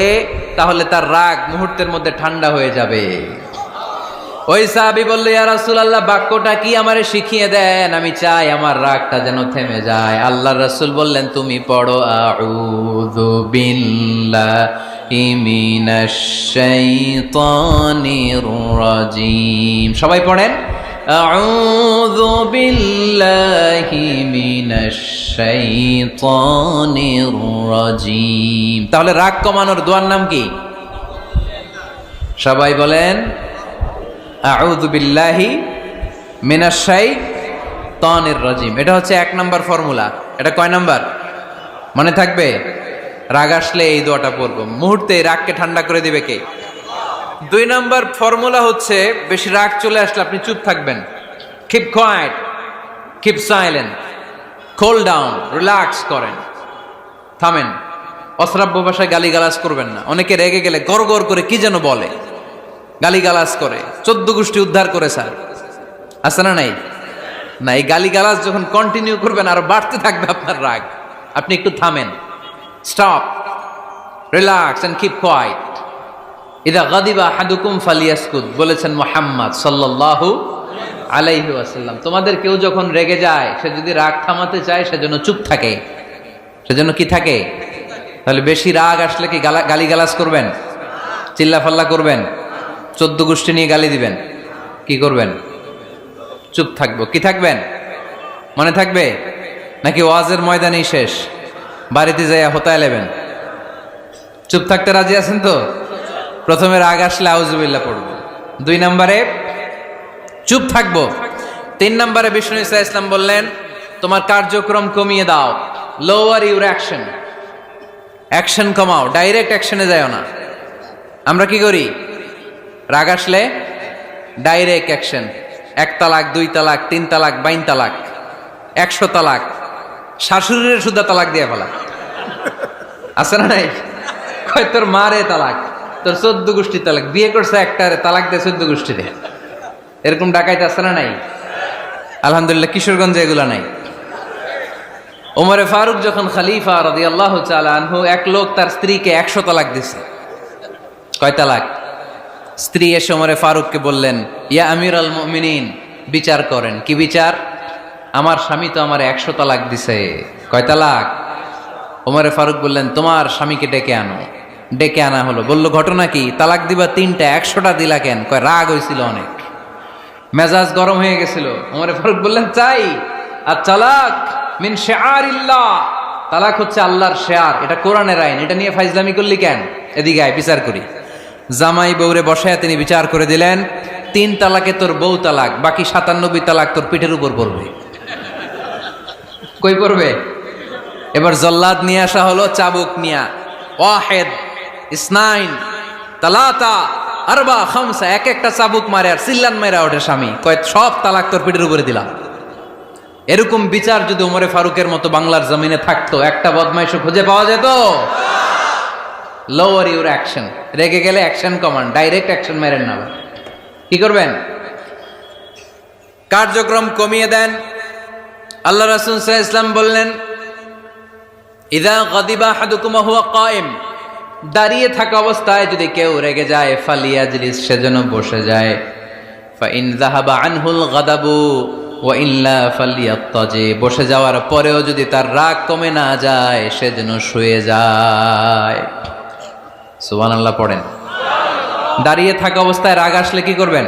Speaker 1: তাহলে তার রাগ মুহূর্তের মধ্যে ঠান্ডা হয়ে যাবে। ওই সাহাবী বলল, ইয়া রাসূলুল্লাহ, বাক্যটা কি আমারে শিখিয়ে দেন, আমি চাই আমার রাগটা যেন থেমে যায়। আল্লাহর রাসূল বললেন, তুমি পড়ো আউযু আউযু বিল্লাহি মিনাশ শাইতানির রাজীম। সবাই পড়েন, আউযু বিল্লাহি মিনাশ শাইতানির রাজীম। তাহলে রাগ কমানোর দোয়ার নাম কি? সবাই বলেন, আউযু বিল্লাহি মিনাশ শাইতানির রাজীম। এটা হচ্ছে 1 নাম্বার ফর্মুলা। এটা কয় নাম্বার মনে থাকবে? রাগ আসলে এই দোয়াটা পড়বো, মুহূর্তে রাগকে ঠান্ডা করে দিবে কে? 2 নাম্বার ফর্মুলা হচ্ছে, বেশি রাগ চলে আসলে আপনি চুপ থাকবেন। Keep quiet, keep silent, cool down, relax করেন, থামেন। অশ্রাব্য ভাষায় গালিগালাজ করবেন না। অনেকে রেগে গেলে গড় গড় করে কি যেন বলে, গালিগালাজ করে, 14 গোষ্ঠী উদ্ধার করে স্যার, আছে না নাই? না, এই গালিগালাজ যখন কন্টিনিউ করবেন আরো বাড়তে থাকবে আপনার রাগ। আপনি একটু থামেন, stop, relax and keep quiet. ইদা গাদিবা আহাদুকুম ফালিয়াসকুত বলেছেন মুহাম্মদ সাল্লাল্লাহু আলাইহি ওয়াসাল্লাম। তোমাদের কেউ যখন রেগে যায়, সে যদি রাগ থামাতে চায় সেজন্য চুপ থাকে, সেজন্য কি থাকে? তাহলে বেশি রাগ আসলে কি গালিগালাজ করবেন, চিল্লাফাল্লা করবেন, 14 গোষ্ঠী নিয়ে গালি দিবেন? কি করবেন? চুপ থাকবো। কি থাকবেন? মনে থাকবে নাকি ওয়াজের ময়দানেই শেষ, বাড়িতে যাইয়া হোতায় নেবেন? চুপ থাকতে রাজি আছেন তো? প্রথমে রাগ আসলে আউযুবিল্লাহ পড়ব, 2 নম্বরে চুপ থাকবো, 3 নম্বরে বিষ্ণু ঈসা ইসলাম বললেন তোমার কার্যক্রম কমিয়ে দাও, লোয়ার ইউর অ্যাকশন, অ্যাকশন কমাও, ডাইরেক্ট অ্যাকশনে যাও না। আমরা কি করি? রাগ আসলে ডাইরেক্ট অ্যাকশন, 1 তালাক, 2 তালাক, 3 তালাক, 22 তালাক, 100 তালাক, শাশুড়ির সুদ্ধা তালাক দিয়ে ফেলা, আছে না নাই? কয় তোর মারে তালাক, তোর 14 গোষ্ঠী তালাক, বিয়ে করছে একটারে তালাক দিয়ে 14 গোষ্ঠী দেয়, এরকম ডাকাইতে আছে না নাই? আলহামদুলিল্লাহ কিশোরগঞ্জে এগুলা নাই। ওমরে ফারুক যখন খলিফা রাদিয়াল্লাহু তাআলা আনহু, এক লোক তার স্ত্রীকে 100 তালাক দিছে। কয় তালাক? স্ত্রী এসে ওমরে ফারুককে বললেন, ইয়া আমিরুল মুমিনিন, বিচার করেন। কি বিচার? আমার স্বামী তো আমার 100 তালাক দিছে। কয় তালাক? ওমরে ফারুক বললেন, তোমার স্বামীকে ডেকে আনো। ডেকে আনা হলো। বলল, ঘটনা কি? তালাক দিবা 3টা, 100টা দিলা কেন? কয় রাগ হয়েছিল অনেক, মেজাজ গরম হয়ে গেছিল। ওমরে ফারুক বললেন, চাই আর তালাক মিন শিআরিল্লাহ, তালাক হচ্ছে আল্লাহর শেয়ার, এটা কোরআনের আইন, এটা নিয়ে ফাইজলামি করলি কেন? এদিকে আয়, বিচার করি। জামাই বউরে বসায় তিনি বিচার করে দিলেন, 3 তালাকে তোর বউ তালাক, বাকি 97 তালাক তোর পিঠের উপর পড়বে। কই পড়বে? এবার জল্লাদ নিয়ে আসা হলো, চাবুক নিয়া, ওয়াহেদ, ইসনাইন, তালাতা, আরবা, খামসা, এক একটা চাবুক মারে আর চিল্লান মারা ওঠে স্বামী। কয় সব তালাক তোর পিঠের উপরে দিলাম। এরকম বিচার যদি ওমরে ফারুকের মতো বাংলার জমিনে থাকতো, একটা বদমাইশও খুঁজে পাওয়া যেত? লোয়ার ইউর অ্যাকশন, রেগে গেলে অ্যাকশন কমান, ডাইরেক্ট অ্যাকশন মেরেন না। কি করবেন? কার্যক্রম কমিয়ে দেন। আল্লাহ রাসূল সাল্লাল্লাহু আলাইহি ওয়াসাল্লাম বললেন, ইযা গাদিবা আহাদুকুম ওয়া হুয়া কায়েম, দাঁড়িয়ে থাকা অবস্থায় যদি কেউ রেগে যায়, ফালিয়াজলিস, সেজন্য বসে যায়। ফাইন যাহাবা আনহুল গাদাবু ওয়া ইল্লা ফালিয়াত্তাজি, বসে যাওয়ার পরেও যদি তার রাগ কমে না যায়, সেজন্য শুয়ে যায়। সুবহানাল্লাহ পড়েন। দাঁড়িয়ে থাকা অবস্থায় রাগ আসলে কি করবেন?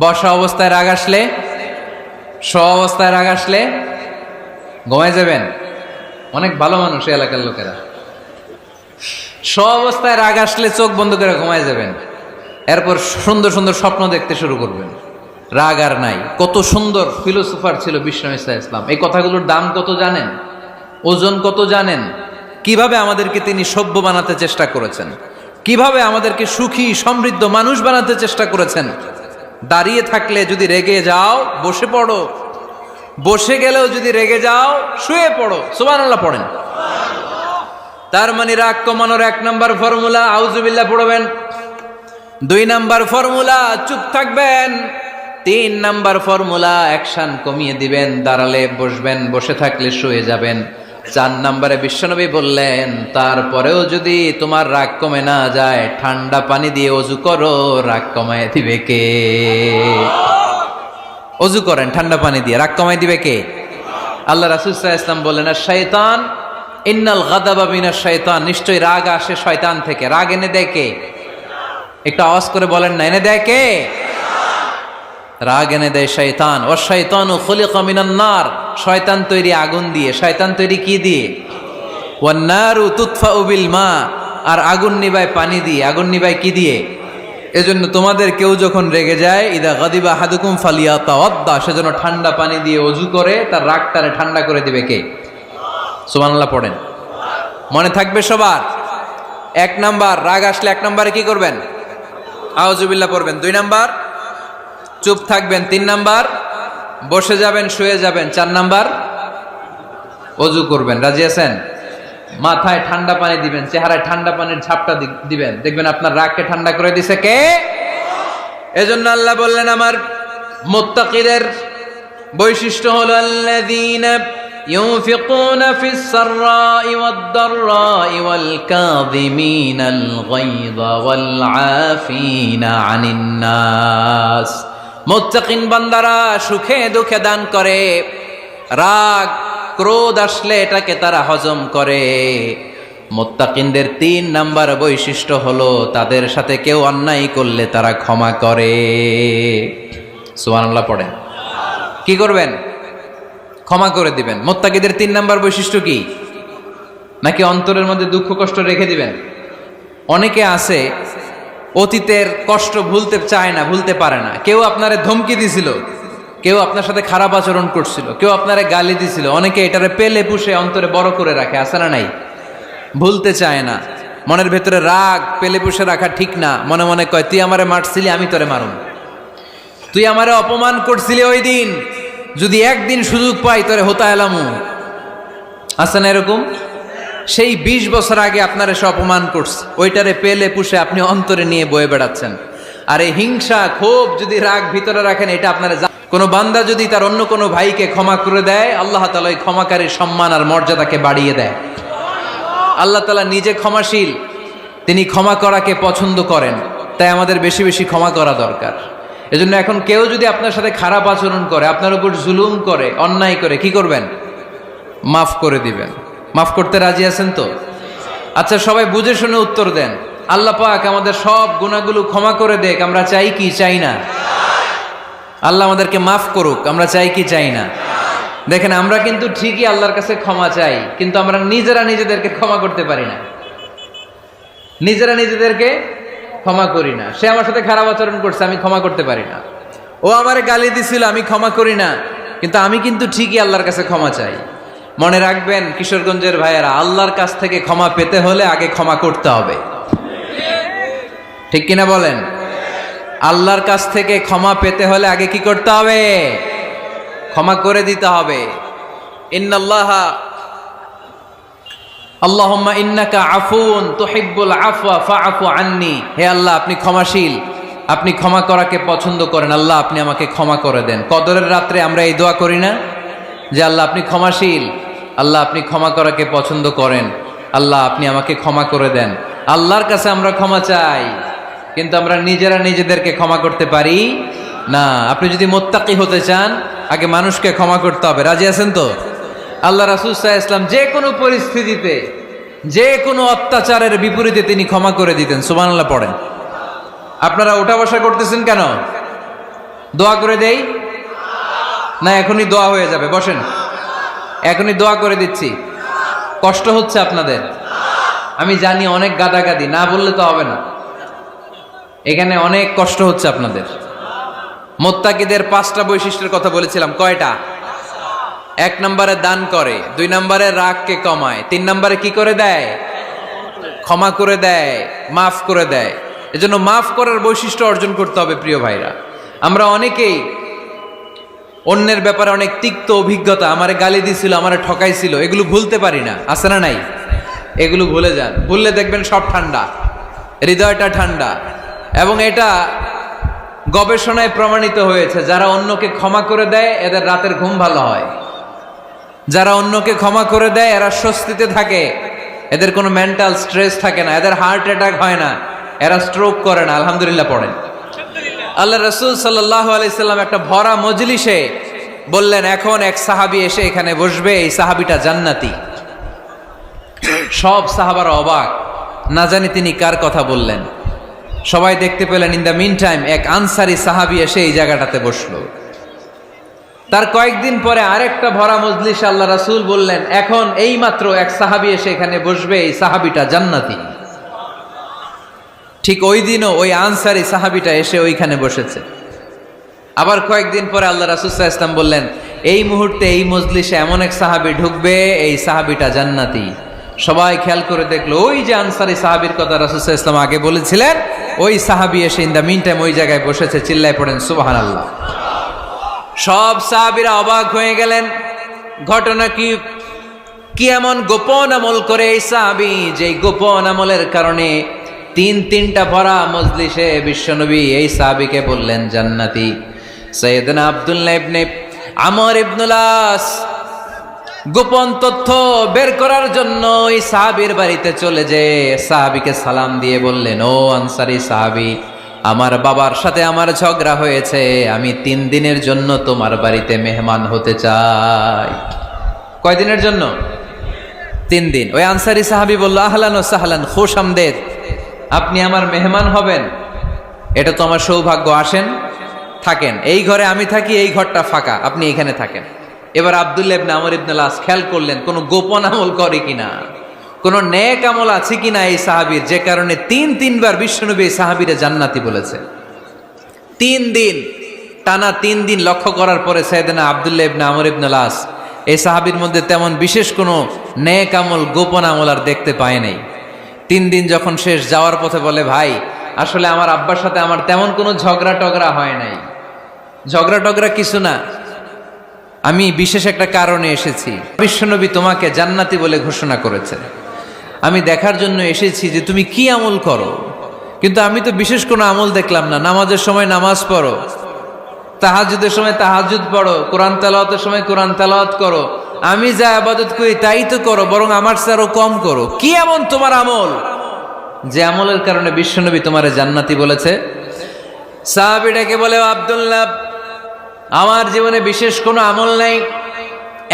Speaker 1: বসা অবস্থায় রাগ আসলে, শোয়া অবস্থায় রাগ আসলে ঘুমায় যাবেন। অনেক ভালো মানুষ এই এলাকার লোকেরা। শোয়া অবস্থায় রাগ আসলে চোখ বন্ধ করে ঘুমায় যাবেন, এরপর সুন্দর সুন্দর স্বপ্ন দেখতে শুরু করবেন। রাগ আর নাই। কত সুন্দর ফিলোসোফার ছিল বিষ্ণু ঈসা ইসলাম। এই কথাগুলোর দাম কত জানেন? ওজন কত জানেন? কিভাবে আমাদেরকে তিনি সভ্য বানাতে চেষ্টা করেছেন, কিভাবে আমাদেরকে সুখী সমৃদ্ধ মানুষ বানাতে চেষ্টা করেছেন। দাঁড়িয়ে থাকলে যদি রেগে যাও, বসে পড়ো, বসে গেলেও যদি রেগে যাও, শুয়ে পড়ো। সুবহানাল্লাহ পড়েন। তার মানে রাগ কমানোর 1 নাম্বার ফর্মুলা আউযুবিল্লাহ পড়বেন, 2 নাম্বার ফর্মুলা চুপ থাকবেন, 3 নাম্বার ফর্মুলা অ্যাকশন কমিয়ে দিবেন, দাঁড়ালে বসবেন, বসে থাকলে শুয়ে যাবেন। 4 নাম্বারে বিশ্বনবী বললেন, তারপরেও যদি তোমার রাগ কমে না যায়, ঠান্ডা পানি দিয়ে ওযু করো, রাগ কমায় দিবে কে? ওযু করেন ঠান্ডা পানি দিয়ে, রাগ কমায় দিবে কে? আল্লাহ রাসূল সাল্লাল্লাহু আলাইহি ওয়াসাল্লাম বললেন, আর শয়তান ইন্নাল গাদাবা মিনাশ শাইতান, নিশ্চয়ই রাগ আসে শয়তান থেকে। রাগ এনে দেয় কে? একটু আওয়াজ করে বলেন না, এনে দেয় কে? রাগ এনে দেয় শয়তান। ওয়াশ শাইতানু খুলিকা মিনান নার, শয়তান তৈরি আগুন দিয়ে। শয়তান তৈরি কি দিয়ে? ওয়ান নারু তুতফাউ বিল মা, আর আগুন নিবায় পানি দিয়ে। আগুন নিবায় কি দিয়ে? এজন্য তোমাদের কেউ যখন রেগে যায়, ইদা গাদিবা আহাদুকুম ফালিয়াতাওয়াদ্দা, সেজন্য ঠান্ডা পানি দিয়ে ওযু করে তার রাগটারে ঠান্ডা করে দিবে কে? সুবহানাল্লাহ পড়েন। মনে থাকবে সবার। 1 নাম্বার, রাগ আসলে 1 নম্বরে কি করবেন? আউযুবিল্লাহ পড়বেন। 2 নাম্বার, চুপ থাকবেন। 3 নাম্বার, বসে যাবেন, শুয়ে যাবেন। 4 নাম্বার, ওযু করবেন। রাজি আছেন? মাথায় ঠান্ডা পানি দিবেন, চেহারায় ঠান্ডা পানির ঝাপটা দিবেন, দেখবেন আপনার রাগকে ঠান্ডা করে দিছে কে? এজন্য আল্লাহ বললেন আমার মুত্তাকিদের বৈশিষ্ট্য হলো আল্লাযীনা ইউনফিকুনা ফিস সাররাই ওয়াদ দাররাই ওয়াল কাযিমিনাল গায়যা ওয়াল আফিনা আনিন নাস। মুত্তাকিন বান্দারা সুখে দুঃখে দান করে, রাগ ক্রোধ আসলে এটাকে তারা হজম করে। মুত্তাকিনদের 3 নাম্বার বৈশিষ্ট্য হলো তাদের সাথে কেউ অন্যায় করলে তারা ক্ষমা করে। সুবহানাল্লাহ পড়েন। কি করবেন? ক্ষমা করে দিবেন। মুত্তাকিদের 3 নাম্বার বৈশিষ্ট্য কি? নাকি অন্তরের মধ্যে দুঃখ কষ্ট রেখে দিবেন? অনেকে আছে অতীতের কষ্ট ভুলতে চায় না, ভুলতে পারে না। কেউ আপনারে ধমকি দিছিল, কেউ আপনার সাথে খারাপ আচরণ করছিল, কেউ আপনারে গালি দিছিল, অনেকে এটারে পেলে পুষে অন্তরে বড় করে রাখে, আছে না নাই? ভুলতে চায় না। মনের ভেতরে রাগ পেলে পুষে রাখা ঠিক না। মনে মনে কয়, তুই আমারে মারছিলি, আমি তোরে মারুম। তুই আমারে অপমান করছিলি ওই দিন, যদি একদিন সুযোগ পাই তোরে হতা এলামু। আছে না এরকম? সেই 20 বছর আগে আপনারে সে অপমান করছে, ওইটারে পেলে পুষে আপনি অন্তরে নিয়ে বয়ে বেড়াচ্ছেন। আর এই হিংসা ক্ষোভ যদি রাগ ভিতরে রাখেন, এটা আপনারা কোন বান্দা যদি তার অন্য কোনো ভাইকে ক্ষমা করে দেয়, আল্লাহ তাআলা ওই ক্ষমাকারীর সম্মান আর মর্যাদাকে বাড়িয়ে দেয়। আল্লাহ তাআলা নিজে ক্ষমাশীল, তিনি ক্ষমা করাকে পছন্দ করেন। তাই আমাদের বেশি বেশি ক্ষমা করা দরকার। এজন্য এখন কেউ যদি আপনার সাথে খারাপ আচরণ করে, আপনার উপর জুলুম করে, অন্যায় করে, কি করবেন? মাফ করে দিবেন। মাফ করতে রাজি আছেন তো? আচ্ছা, সবাই বুঝে শুনে উত্তর দেন। আল্লাহ পাক আমাদের সব গুনাহগুলো ক্ষমা করে দেখ, আমরা চাই কি চাই না? আল্লাহ আমাদেরকে মাফ করুক, আমরা চাই কি চাই না? দেখেন, আমরা কিন্তু ঠিকই আল্লাহর কাছে ক্ষমা চাই, কিন্তু আমরা নিজেরা নিজেদেরকে ক্ষমা করতে পারি না। নিজেরা নিজেদেরকে ক্ষমা করি না। সে আমার সাথে খারাপ আচরণ করছে, আমি ক্ষমা করতে পারি না। ও আমারে গালি দিছিল, আমি ক্ষমা করি না, কিন্তু আমি কিন্তু ঠিকই আল্লাহর কাছে ক্ষমা চাই। মনে রাখবেন কিশোরগঞ্জের ভাইয়েরা, আল্লাহর কাছ থেকে ক্ষমা পেতে হলে আগে ক্ষমা করতে হবে। ঠিক কিনা বলেন? আল্লাহর কাছ থেকে ক্ষমা পেতে হলে আগে কি করতে হবে? ক্ষমা করে দিতে হবে। ইন্নাল্লাহা আল্লাহুম্মা ইন্নাকা আফুন তুহিব্বুল আফওয়া ফাআফু আন্নি। হে আল্লাহ, আপনি ক্ষমাশীল, আপনি ক্ষমা করাকে পছন্দ করেন। আল্লাহ, আপনি আমাকে ক্ষমা করে দেন। কদরের রাত্রে আমরা এই দোয়া করি না যে আল্লাহ আপনি ক্ষমাশীল, আল্লাহ আপনি ক্ষমা করাকে পছন্দ করেন, আল্লাহ আপনি আমাকে ক্ষমা করে দেন। আল্লাহর কাছে আমরা ক্ষমা চাই, কিন্তু আমরা নিজেরা নিজেদেরকে ক্ষমা করতে পারি না। আপনি যদি মুত্তাকি হতে চান, আগে মানুষকে ক্ষমা করতে হবে। রাজি আছেন তো? আল্লাহ রাসূল সাল্লাল্লাহু আলাইহি ওয়াসাল্লাম যে কোনো পরিস্থিতিতে, যে কোনো অত্যাচারের বিপরীতে তিনি ক্ষমা করে দিতেন। সুবহানাল্লাহ পড়েন। আপনারা ওঠা বসা করতেছেন কেন? দোয়া করে দেই না? এখনই দোয়া হয়ে যাবে, বসেন। এখনই দোয়া করে দিচ্ছি। কষ্ট হচ্ছে আপনাদের, আমি জানি, অনেক গাদাগাদি, না বললে তো হবে না। এখানে অনেক কষ্ট হচ্ছে আপনাদের। মুত্তাকিদের 5টা বৈশিষ্ট্যের কথা বলেছিলাম, কয়টা? 1 নম্বরে দান করে, 2 নম্বরে রাগকে কমায়, 3 নম্বরে কি করে দেয়? ক্ষমা করে দেয়, মাফ করে দেয়। এজন্য মাফ করার বৈশিষ্ট্য অর্জন করতে হবে। প্রিয় ভাইরা, আমরা অনেকেই অন্যের ব্যাপারে অনেক তিক্ত অভিজ্ঞতা, আমারে গালি দিছিল, আমারে ঠকাইছিল, এগুলো ভুলতে পারি না। আছে না নাই? এগুলো ভুলে যান। ভুললে দেখবেন সব ঠান্ডা, হৃদয়টা ঠান্ডা। এবং এটা গবেষণায় প্রমাণিত হয়েছে, যারা অন্যকে ক্ষমা করে দেয় এদের রাতের ঘুম ভালো হয়। যারা অন্যকে ক্ষমা করে দেয় এরা স্বস্তিতে থাকে, এদের কোনো মেন্টাল স্ট্রেস থাকে না, এদের হার্ট অ্যাটাক হয় না, এরা স্ট্রোক করে না। আলহামদুলিল্লাহ পড়েন। আল্লাহ রাসূল সাল্লাল্লাহু আলাইহি সাল্লাম একটা ভরা মজলিসে বললেন, এখন এক সাহাবী এসে এখানে বসবে, এই সাহাবীটা জান্নাতি। সব সাহাবারা অবাক, না জানি তিনি কার কথা বললেন। সবাই দেখতে পেলেন ইন দ্য মিন টাইম এক আনসারি সাহাবী এসে এই জায়গাটাতে বসলো। তার কয়েকদিন পরে আরেকটা ভরা মজলিসে আল্লাহ রাসূল বললেন, এখন এই মাত্র এক সাহাবী এসে এখানে বসবে, এই সাহাবীটা জান্নাতি। ঠিক ওই দিনও ওই আনসারি সাহাবীটা এসে ওইখানে বসেছে। আবার কয়েকদিন পরে আল্লাহ রাসূল সাল্লাল্লাহু আলাইহি ওয়াসাল্লাম বললেন, এই মুহূর্তে এই মজলিসে এমন এক সাহাবী ঢুকবে, এই সাহাবীটা জান্নাতি। সবাই খেয়াল করে দেখলো, ওই যে আনসারি সাহাবীর কথা রাসূল সাল্লাল্লাহু আলাইহি ওয়াসাল্লাম আগে বলেছিলেন, ওই সাহাবী এসে ইন দ্য মিন টাইম ওই জায়গায় বসেছে। চিল্লায় পড়েন সুবহানাল্লাহ। সব সাহাবীরা অবাক হয়ে গেলেন। ঘটনা কি এমন গোপন আমল করে এই সাহাবী, যে গোপন আমলের কারণে তিনটা ভরা মজলিসে বিশ্বনবী এই সাহাবীকে বললেন জান্নাতি। সাইয়েদনা আব্দুল্লাহ ইবনে আমর ইবনুল আস গোপন তথ্য বের করার জন্য ওই সাহাবীর বাড়িতে চলে যেয়ে সাহাবীকে সালাম দিয়ে বললেন, ও আনসারী সাহাবী, আমার বাবার সাথে আমার ঝগড়া হয়েছে, আমি 3 দিনের জন্য তোমার বাড়িতে মেহমান হতে চাই। কয়দিনের জন্য? 3 দিন। ওই আনসারী সাহাবী বলল, আহলান ও সাহলান, খুশ আমদেদ, আপনি আমার মেহমান হবেন, এটা তো আমার সৌভাগ্য, আসেন থাকেন, এই ঘরে আমি থাকি, এই ঘরটা ফাঁকা, আপনি এখানে থাকেন। এবার আব্দুল্লাহ ইবনে আমর ইবনুল আস খেয়াল করলেন কোনো গোপন আমল করে কিনা, কোন নেক আমল আছে কিনা এই সাহাবীর, যে কারণে 3বার বিশ্বনবী এই সাহাবীরে জান্নাতি বলেছে। 3 দিন টানা 3 দিন লক্ষ্য করার পরে সাইয়েদনা আব্দুল্লাহ ইবনে আমর ইবনুল আস এই সাহাবীর মধ্যে তেমন বিশেষ কোনো নেক আমল, গোপন আমল আর দেখতে পায় নাই। 3 দিন যখন শেষ, যাওয়ার পথে বলে, ভাই আসলে আমার আব্বার সাথে আমার তেমন কোনো ঝগড়া টগড়া হয় নাই, ঝগড়া টগড়া কিছু না, আমি বিশেষ একটা কারণে এসেছি। বিশ্বনবী তোমাকে জান্নাতি বলে ঘোষণা করেছে, আমি দেখার জন্য এসেছি যে তুমি কি আমল করো, কিন্তু আমি তো বিশেষ কোনো আমল দেখলাম না। নামাজের সময় নামাজ পড়ো, তাহাজ্জুদের সময় তাহাজ্জুদ পড়ো, কোরআন তেলাওয়াতের সময় কোরআন তেলাওয়াত করো, আমি যা ইবাদত করি তাই তো করো, বরং আমার চেয়ে আরো কম করো। কি এমন তোমার আমল যে আমলের কারণে বিশ্বনবী তোমারে জান্নাতি বলেছে? সাহাবীটাকে বলে, আব্দুল্লাহ, আমার জীবনে বিশেষ কোনো আমল নাই,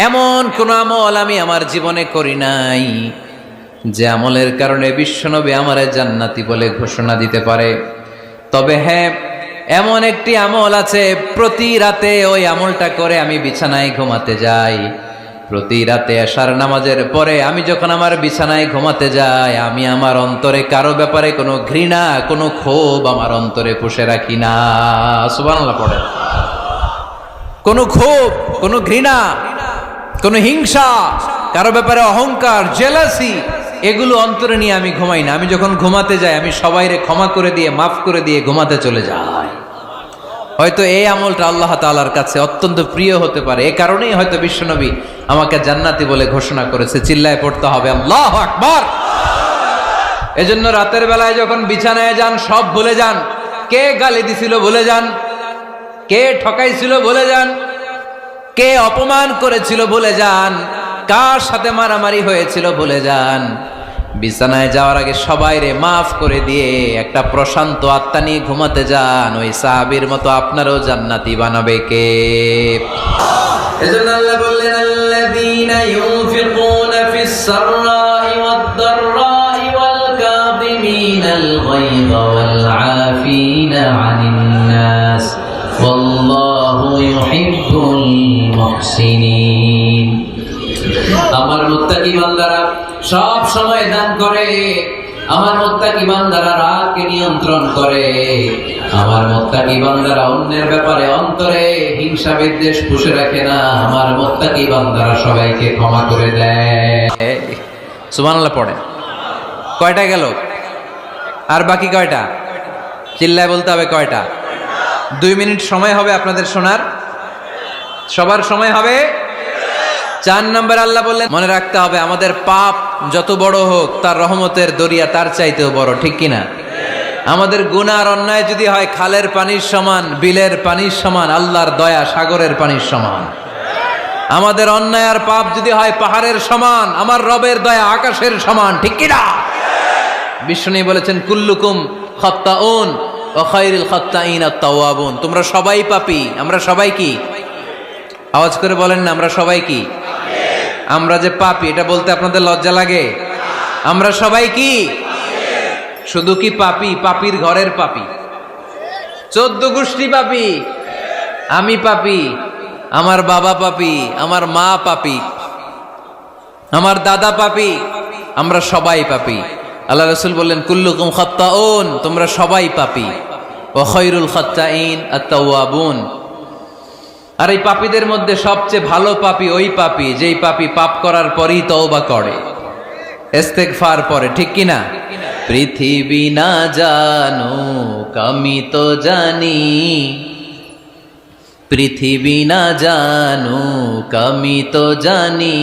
Speaker 1: এমন কোন আমল আমি আমার জীবনে করি নাই যে আমলের কারণে বিশ্বনবী আমারে জান্নাতি বলে ঘোষণা দিতে পারে। তবে হ্যাঁ, এমন একটি আমল আছে, প্রতি রাতে ওই আমলটা করে আমি বিছানায় ঘুমাতে যাই। প্রতি রাতে এশার নামাজের পরে আমি যখন আমার বিছানায় ঘুমাতে যাই, আমি আমার অন্তরে কারো ব্যাপারে কোনো ঘৃণা, কোনো ক্ষোভ আমার অন্তরে পুষে রাখি না। সুবহানাল্লাহ পড়ে। কোনো ক্ষোভ, কোনো ঘৃণা, কোনো হিংসা, কারো ব্যাপারে অহংকার, জেলাসি, এগুলো অন্তরে নিয়ে আমি ঘুমাই না। আমি যখন ঘুমাতে যাই, আমি সবাইরে ক্ষমা করে দিয়ে, মাফ করে দিয়ে ঘুমাতে চলে যাই। হয়তো এই আমলটা আল্লাহ তাআলার কাছে অত্যন্ত প্রিয় হতে পারে, এ কারণেই হয়তো বিশ্বনবী আমাকে জান্নাতি বলে ঘোষণা করেছে। চিল্লায় পড়তে হবে আল্লাহু আকবার। এজন্য রাতের বেলায় যখন বিছানায় যান, সব ভুলে যান। কে গালি দিছিল ভুলে যান, কে ঠকাইছিল ভুলে যান, কে অপমান করেছিল ভুলে যান, কার সাথে মারামারি হয়েছিল ভুলে যান। বিছানায় যাওয়ার আগে সবাইরে মাফ করে দিয়ে একটা প্রশান্ত আত্মা নিয়ে ঘুমাতে যান। ওই সাহাবীর মতো আপনারও জান্নাতি বানাবে কে? এজন্য আল্লাহ বললেন, আল্লাযীনা ইউনফিকুনা ফিস সাররাই ওয়াদ দাররাই ওয়াল কাযিমিনাল গায়যা ওয়াল আফিনা আনিন নাস ওয়াল্লাহু ইউহিব্বুল মুহসিনিন। আমার মুত্তাকি বান্দারা সব সময় দান করে, আমার মুত্তাকি বান্দারা রাগকে নিয়ন্ত্রণ করে, আমার মুত্তাকি বান্দারা অন্যের ব্যাপারে অন্তরে হিংসা বিদ্বেষ পুষে রাখে না, আমার মুত্তাকি বান্দারা সবাইকে ক্ষমা করে দেয়। সুবহানাল্লাহ পড়ে। কয়টা গেল? আর বাকি কয়টা? চিল্লায় বলতে হবে কয়টা? 2 মিনিট সময় হবে আপনাদের শোনার, সবার সময় হবে। 4 নম্বর আল্লাহ বললেন, মনে রাখতে হবে আমাদের পাপ যত বড় হোক, তার রহমতের দরিয়া তার চাইতেও বড়, ঠিক কিনা? আমাদের গুনাহ আর অন্যায় যদি হয় খালের পানির সমান, বিলের পানির সমান, আল্লাহর দয়া সাগরের পানির সমান। আমাদের অন্যায় আর পাপ যদি হয় পাহাড়ের সমান, আমার রবের দয়া আকাশের সমান, ঠিক কিনা? বিষ্ণু বলেছেন, কুল্লুকুম খাত্তাউন ওয়া খায়রুল খাত্তাইন আত-তাওয়াবুন। তোমরা সবাই পাপী, আমরা সবাই কি? আওয়াজ করে বলেন না, আমরা সবাই কি? আমরা যে পাপী, এটা বলতে আপনাদের লজ্জা লাগে? আমরা সবাই কি? শুধু কি পাপী? পাপীর ঘরের পাপী, 14 গোষ্ঠী পাপী। আমি পাপী, আমার বাবা পাপী, আমার মা পাপী, আমার দাদা পাপী, আমরা সবাই পাপী। আল্লাহ রাসূল বললেন কুল্লুকুম খাত্তাউন, তোমরা সবাই পাপী। ওয়া খায়রুল খাত্তাইন আত-তাওয়াবুন। আর এই পাপীদের মধ্যে সবচেয়ে ভালো পাপী ওই পাপী যেই পাপী পাপ করার পরই তওবা করে, ইস্তেগফার পড়ে, ঠিক কি না? পৃথিবী না জানুক আমি তো জানি, পৃথিবী না জানুক আমি তো জানি,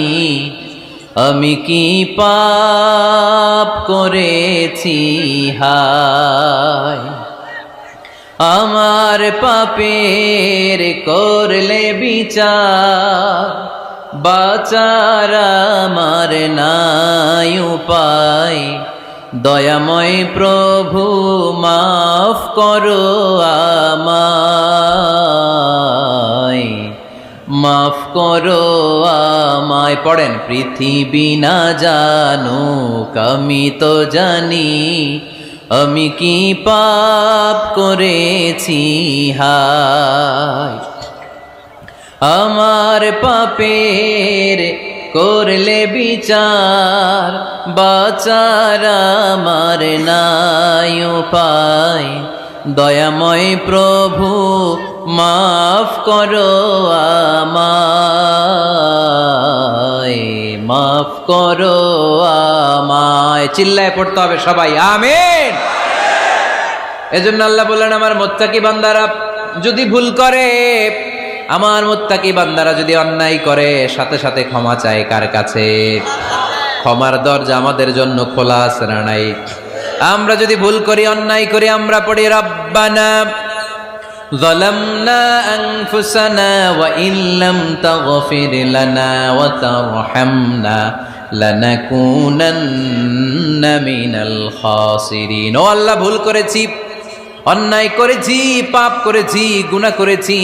Speaker 1: আমি কি পাপ করেছি হায়। আমার পাপের করলে বিচার, বাঁচার আমার নাই উপায়। দয়াময় প্রভু মাফ করো আমায়, মাফ করো আমায়। পড়েন পৃথিবী না জানুক আমি তো জানি, আমি কি পাপ করেছি হায়। আমার পাপের করলে বিচার, বাঁচার আমার নাই উপায়। দয়াময় প্রভু মাফ করো আমায়, মাফ করো আমায়। চিল্লায় পড়তে হবে সবাই, আমিন। এজন্য আল্লাহ বললেন আমার মুত্তাকি বান্দারা যদি ভুল করে, আমার মুত্তাকি বান্দারা যদি অন্যায় করে, সাথে সাথে ক্ষমা চায় কার কাছে? ক্ষমার দরজা আমাদের জন্য খোলা আছে না নাই? আমরা যদি ভুল করি, অন্যায় করি, আমরা পড়ি রব্বানা যালামনা আনফুসানা ওয়া ইল্লাম তাগফির লানা ওয়া তারহামনা লানাকুনান্না মিনাল খাসিরিন। ও আল্লাহ, ভুল করেছি, অন্যায় করেছি, পাপ করেছি, গুনাহ করেছি,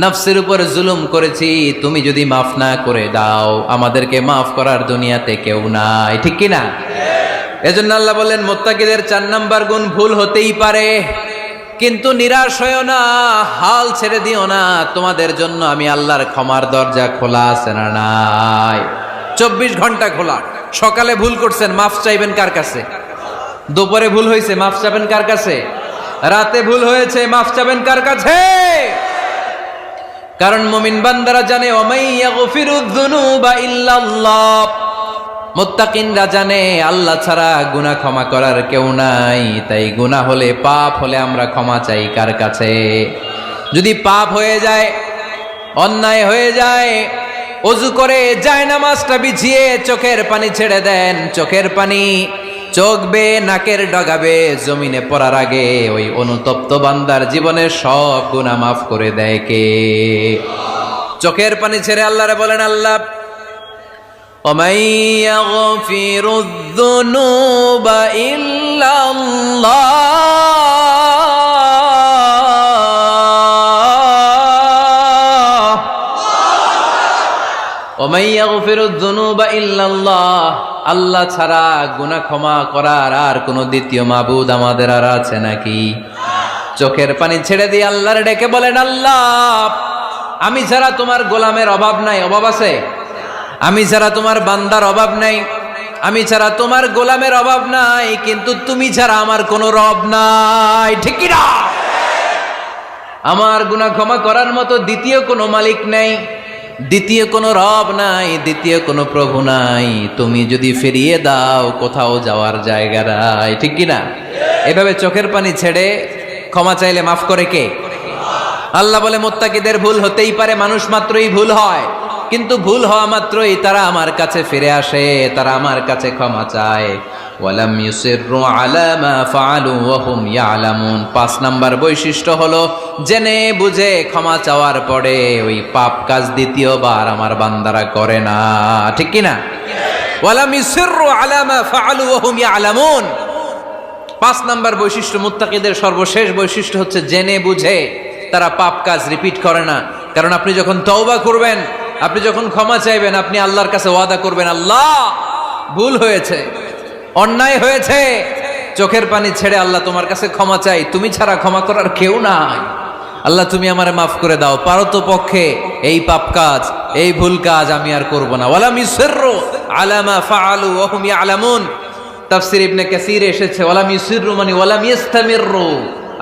Speaker 1: নফসের উপর জুলুম করেছি। তুমি যদি মাফ না করে দাও, আমাদেরকে মাফ করার দুনিয়াতে কেউ নাই, ঠিক কি না? এজন্য আল্লাহ বললেন মুত্তাকিদের 4 নাম্বার গুণ, ভুল হতেই পারে কিন্তু নিরাশ হইও না, হাল ছেড়ে দিও না। তোমাদের জন্য আমি আল্লাহর ক্ষমার দরজা খোলা আছে না নাই? 24 ঘন্টা খোলা। সকালে ভুল করছেন, মাফ চাইবেন কার কাছে? দুপুরে ভুল হয়েছে, মাফ চাইবেন কার কাছে? রাতে ভুল হয়েছে, মাফ চাইবেন কার কাছে? কারণ মুমিন বান্দারা জানে ওয়ামাই ইয়াগফিরুয যুনুবা ইল্লাল্লাহ। মুত্তাকিনরা জানে আল্লাহ ছাড়া গুনাহ ক্ষমা করার কেউ নাই। তাই গুনাহ হলে, পাপ হলে আমরা ক্ষমা চাই কার কাছে? যদি পাপ হয়ে যায়, অন্যায় হয়ে যায়, ওযু করে জায়নামাজটা বিছিয়ে চোখের পানি ছেড়ে দেন। চোখের পানি চোখ বেয়ে নাকের ডগাবে জমিনে পড়ার আগে ওই অনুতপ্ত বান্দার জীবনের সব গুনাহ মাফ করে দেয় কে? চোখের পানি ছেড়ে আল্লাহরে বলেন, আল্লাহ وَمَن يَغْفِرُ الذُّنُوبَ إِلَّا اللَّهُ وَمَن يَغْفِرُ الذُّنُوبَ إِلَّا اللَّهُ। আল্লাহ ছাড়া গুনাহ ক্ষমা করার আর কোন দ্বিতীয় মাবুদ আমাদের আর আছে নাকি? চোখের পানি ছেড়ে দিয়ে আল্লাহরে ডেকে বলেন, আল্লাহ আমি ছাড়া তোমার গোলামের অভাব নাই। অভাব আছে? আমি ছাড়া তোমার বান্দার অভাব নাই, আমি ছাড়া তোমার গোলামের অভাব নাই, কিন্তু তুমি ছাড়া আমার কোনো রব নাই, ঠিক কি না? আমার গুনাহ ক্ষমা করার মতো দ্বিতীয় কোনো মালিক নাই, দ্বিতীয় কোনো রব নাই, দ্বিতীয় কোনো প্রভু নাই। তুমি যদি ফিরিয়ে দাও, কোথাও যাওয়ার জায়গা নাই, ঠিক কি না? এভাবে চোখের পানি ছেড়ে ক্ষমা চাইলে মাফ করে কে? আল্লাহ বলে মুত্তাকিদের ভুল হতেই পারে, মানুষ মাত্রই ভুল হয়, কিন্তু ভুল হওয়া মাত্রই তারা আমার কাছে ফিরে আসে, তারা আমার কাছে ক্ষমা চায়। ওয়ালাম ইউসিররু আলা মা ফাআলু ওয়া হুম ইয়ালামুন। 5 নাম্বার বৈশিষ্ট্য হলো জেনে বুঝে ক্ষমা চাওয়ার পরে ওই পাপ কাজ দ্বিতীয়বার আমার বান্দারা করে না, ঠিক কি না? ওয়ালাম ইউসিররু আলা মা ফাআলু ওয়া হুম ইয়ালামুন। 5 নাম্বার বৈশিষ্ট্য, মুত্তাকিদের সর্বশেষ বৈশিষ্ট্য হচ্ছে জেনে বুঝে তারা পাপ কাজ রিপিট করে না। কারণ আপনি যখন তওবা করবেন, আপনি যখন ক্ষমা চাইবেন, আপনি আল্লাহর কাছে ওয়াদা করবেন, আল্লাহ ভুল হয়েছে, অন্যায় হয়েছে, চোখের পানি ছেড়ে আল্লাহ তোমার কাছে ক্ষমা চাই, তুমি ছাড়া ক্ষমা করার কেউ নাই। আল্লাহ তুমি আমারে মাফ করে দাও, পারো তো পক্ষে এই পাপ কাজ, এই ভুল কাজ আমি আর করব না। ওয়ালাম ইউসিররু আলা মা ফাআলু ওয়া হুম ইয়ালামুন। তাফসীর ইবনে কাসীরে এসেছে ওয়ালাম ইউসিররু মানে ওয়ালাম ইস্তামিররু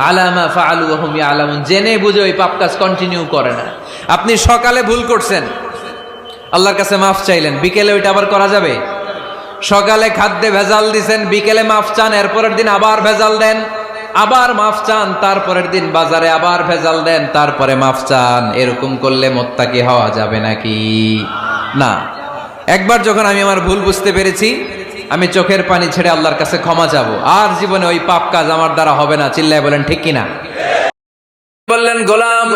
Speaker 1: আলা মা ফাআলু ওয়া হুম ইয়ালামুন, জেনে বুঝে ওই পাপ কাজ কন্টিনিউ করে না। আপনি সকালে ভুল করছেন, আল্লাহর কাছে মাফ চাইলেন, বিকেলে ওইটা আবার করা যাবে? সকালে খাদ্যে ভেজাল দিছেন, বিকেলে মাফ চান, এরপরের দিন আবার ভেজাল দেন, আবার মাফ চান, তারপরের দিন বাজারে আবার ভেজাল দেন, তারপরে মাফ চান। এরকম করলে মোত্তাকি হওয়া যাবে নাকি? না। একবার যখন আমি আমার ভুল বুঝতে পেরেছি, আমি চোখের পানি ছেড়ে আল্লাহর কাছে ক্ষমা চাবো, আর জীবনে ওই পাপ কাজ আমার দ্বারা হবে না। চিল্লায় বলেন ঠিক কিনা? বললেন গোলাম,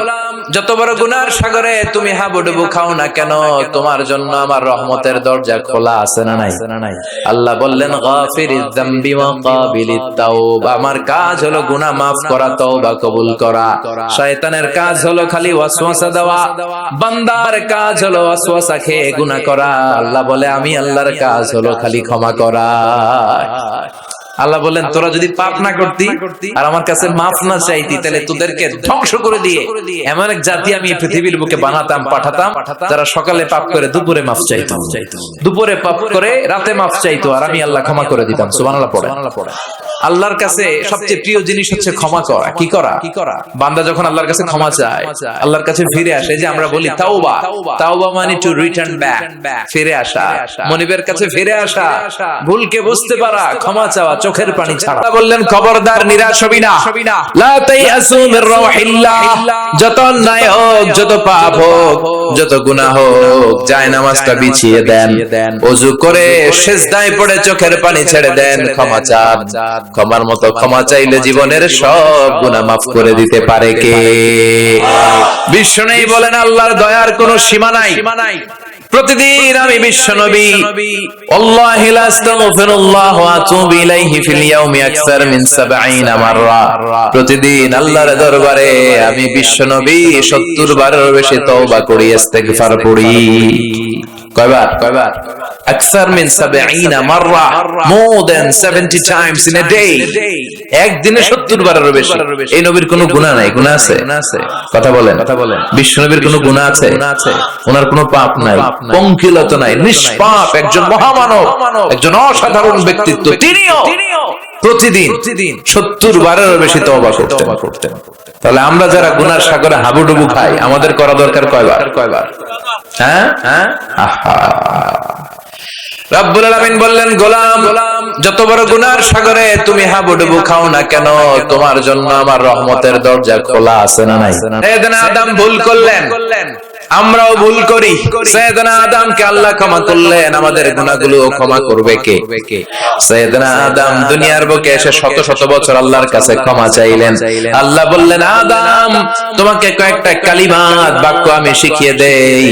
Speaker 1: যত বড় গুনার সাগরে তুমি হাবুডুবু খাও না কেন, তোমার জন্য আমার রহমতের দরজা খোলা আছে না নাই? আল্লাহ বললেন গাফিরিয যামবি ওয়া কাবিলিত তাওবা, আমার কাজ হলো গুনাহ মাফ করা, তওবা কবুল করা। শয়তানের কাজ হলো খালি ওয়াসওয়াসা দেওয়া, বান্দার কাজ হলো ওয়াসওয়াসা খেয়ে গুনাহ করা। আল্লাহ বলে আমি আল্লাহর কাজ হলো খালি ক্ষমা করা। আল্লাহ বললেন তোরা যদি পাপ না করতি আর আমার কাছে মাফ না চাইতি, তাহলে তোদেরকে ধ্বংস করে দিয়ে এমন এক জাতি আমি পৃথিবীর বুকে বানাতাম, পাঠাতাম, যারা সকালে পাপ করে দুপুরে মাফ চাইতো, দুপুরে পাপ করে রাতে মাফ চাইতো, আর আমি আল্লাহ ক্ষমা করে দিতাম। সুবহানাল্লাহ পড়ে। আল্লাহর কাছে সবচেয়ে প্রিয় জিনিস হচ্ছে ক্ষমা করা। কি করা? বান্দা যখন আল্লাহর কাছে ক্ষমা চায়, আল্লাহর কাছে ফিরে আসে, যে আমরা বলি তাওবা, তাওবা মানে টু রিটার্ন ব্যাক, ফিরে আসা, মনিবের কাছে ফিরে আসা, ভুলকে বুঝতে পারা, ক্ষমা চাওয়া, চোখের পানি ছাড়া। বললেন খবরদার নিরাশ হবি না, লা তাইয়াসু মির রাহিল্লাহ। যত অন্যায় হোক, যত পাপ হোক, যত গুনাহ হোক, যায় নামাজটা বিছিয়ে দেন, ওযু করে সিজদায় পড়ে চোখের পানি ছেড়ে দেন, ক্ষমা চান। ক্ষমার মতো ক্ষমা চাইলে জীবনের সব গুনাহ মাফ করে দিতে পারে কে? বিশ্বনবী বলেন আল্লাহর দয়ার কোনো সীমা নাই। প্রতিদিন আমি বিশ্বনবী আল্লাহি লা আস্তাগফিরুল্লাহ ওয়া আতুবু ইলাইহি ফিল ইয়াউমি আকসার মিন 70 মাররা, প্রতিদিন আল্লাহর দরবারে আমি বিশ্বনবী 70 বারের বেশি তওবা করি, ইস্তেগফার করি। কয়বার? আকসার মিন 70 মাররা, more than 70 times in a day। একদিনে 70 বারের বেশি। এই নবীর কোনো গুনাহ নাই? গুনাহ আছে? কথা বলেন। বিশ্বনবীর কোনো গুনাহ আছে? ওনার কোনো পাপ নাই, পঙ্কিলতা নাই, নিষ্পাপ একজন মহামানব, একজন অসাধারণ ব্যক্তিত্ব। তিনিও প্রতিদিন 70 বারের বেশি তওবা করতেন। তাহলে আমরা যারা গুনার সাগরে হাবুডুবু খাই, আমাদের করা দরকার কয়বার? হ্যাঁ, আহা। রব্বুল আলামিন বললেন গোলাম, যত বড় গুনার সাগরে তুমি হাবুডুবু খাও না কেন, তোমার জন্য আমার রহমতের দরজা খোলা আছে না নাই? সাইয়েদনা আদম ভুল করলেন, আমরাও ভুল করি। সাইয়েদনা আদমকে আল্লাহ ক্ষমা করলেন, আমাদের গুনাহগুলো ক্ষমা করবে কে? সাইয়েদনা আদম দুনিয়ার বুকে এসে শত শত বছর আল্লাহর কাছে ক্ষমা চাইলেন। আল্লাহ বললেন আদম, তোমাকে কয়েকটা কালিমাত, বাক্য আমি শিখিয়ে দেই,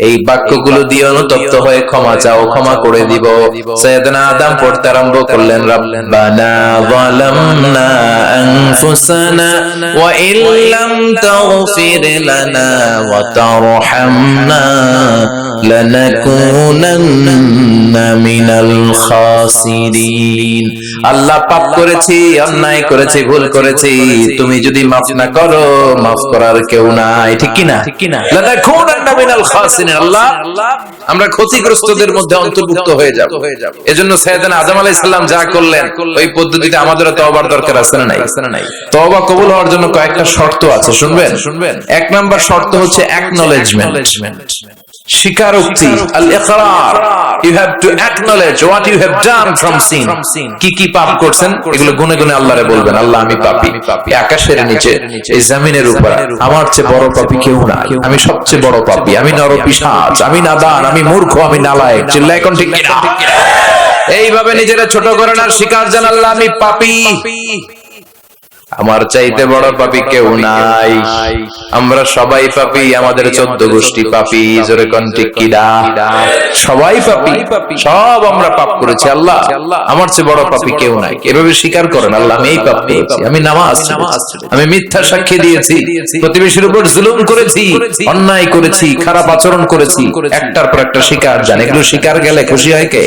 Speaker 1: এই বাক্যগুলো দিয়ে অনুতপ্ত হয়ে ক্ষমা চাও, ক্ষমা করে দিব। সাইয়েদনা আদম পড়তে আরম্ভ করলেন, রব্বানা যালামনা আনফুসানা ওয়া ইল্লাম তাগফির লানা ওয়া তারহামনা লানাকুনান্না মিনাল খাসিরিন। আল্লাহ পাপ করেছি, অন্যায় করেছি, ভুল করেছি, তুমি যদি মাফ না করো, মাফ করার কেউ নাই। ঠিক কি না? লানাকুনান্না মিনাল খাসিরিন। আল্লাহ, আমরা ক্ষতিগ্রস্তদের মধ্যে অন্তর্ভুক্ত হয়ে যাব। এজন্য সাইয়েদনা আদম আলাইহিস সালাম যা করলেন, ওই পদ্ধতিতে আমাদেরও তওবার দরকার আছে না নাই? তওবা কবুল হওয়ার জন্য কয়েকটা শর্ত আছে, শুনবেন। এক নাম্বার শর্ত হচ্ছে অ্যাকনলেজমেন্ট, স্বীকারোক্তি, আল ইকরার। You have to acknowledge what you have done from sin. কি পাপ করছেন এগুলো গুনে গুনে আল্লাহরে বলবেন, আল্লাহ আমি পাপী, আকাশের নিচে, এই জমিনের উপর আমার চেয়ে বড় পাপী কেউ নাই, আমি সবচেয়ে বড় পাপী, আমি নরপিশাচ, আমি নাদান, আমি মূর্খ, আমি নালায়েক। চিল্লায় এখন ঠিক কিনা? এইভাবে নিজেরা ছোট করেন আর স্বীকার জানান, আল্লাহ আমি পাপী।
Speaker 2: আমার চাইতে বড় পাপী কেউ নাই। আমরা সবাই পাপী, আমাদের 14 গোষ্ঠী পাপী। জোরে কোন ঠিক কিনা? সবাই পাপী, সব আমরা পাপ করেছি। আল্লাহ আমার চেয়ে বড় পাপী কেউ নাই। এভাবে স্বীকার করেন, আল্লাহ আমি এই পাপ করেছি, আমি নামাজ, আমি মিথ্যা সাক্ষী দিয়েছি, প্রতিবেশীর উপর জুলুম করেছি, অন্যায় করেছি, খারাপ আচরণ করেছি। একটার পর একটা স্বীকার জান, এগুলো স্বীকার গেলে খুশি হয় কে?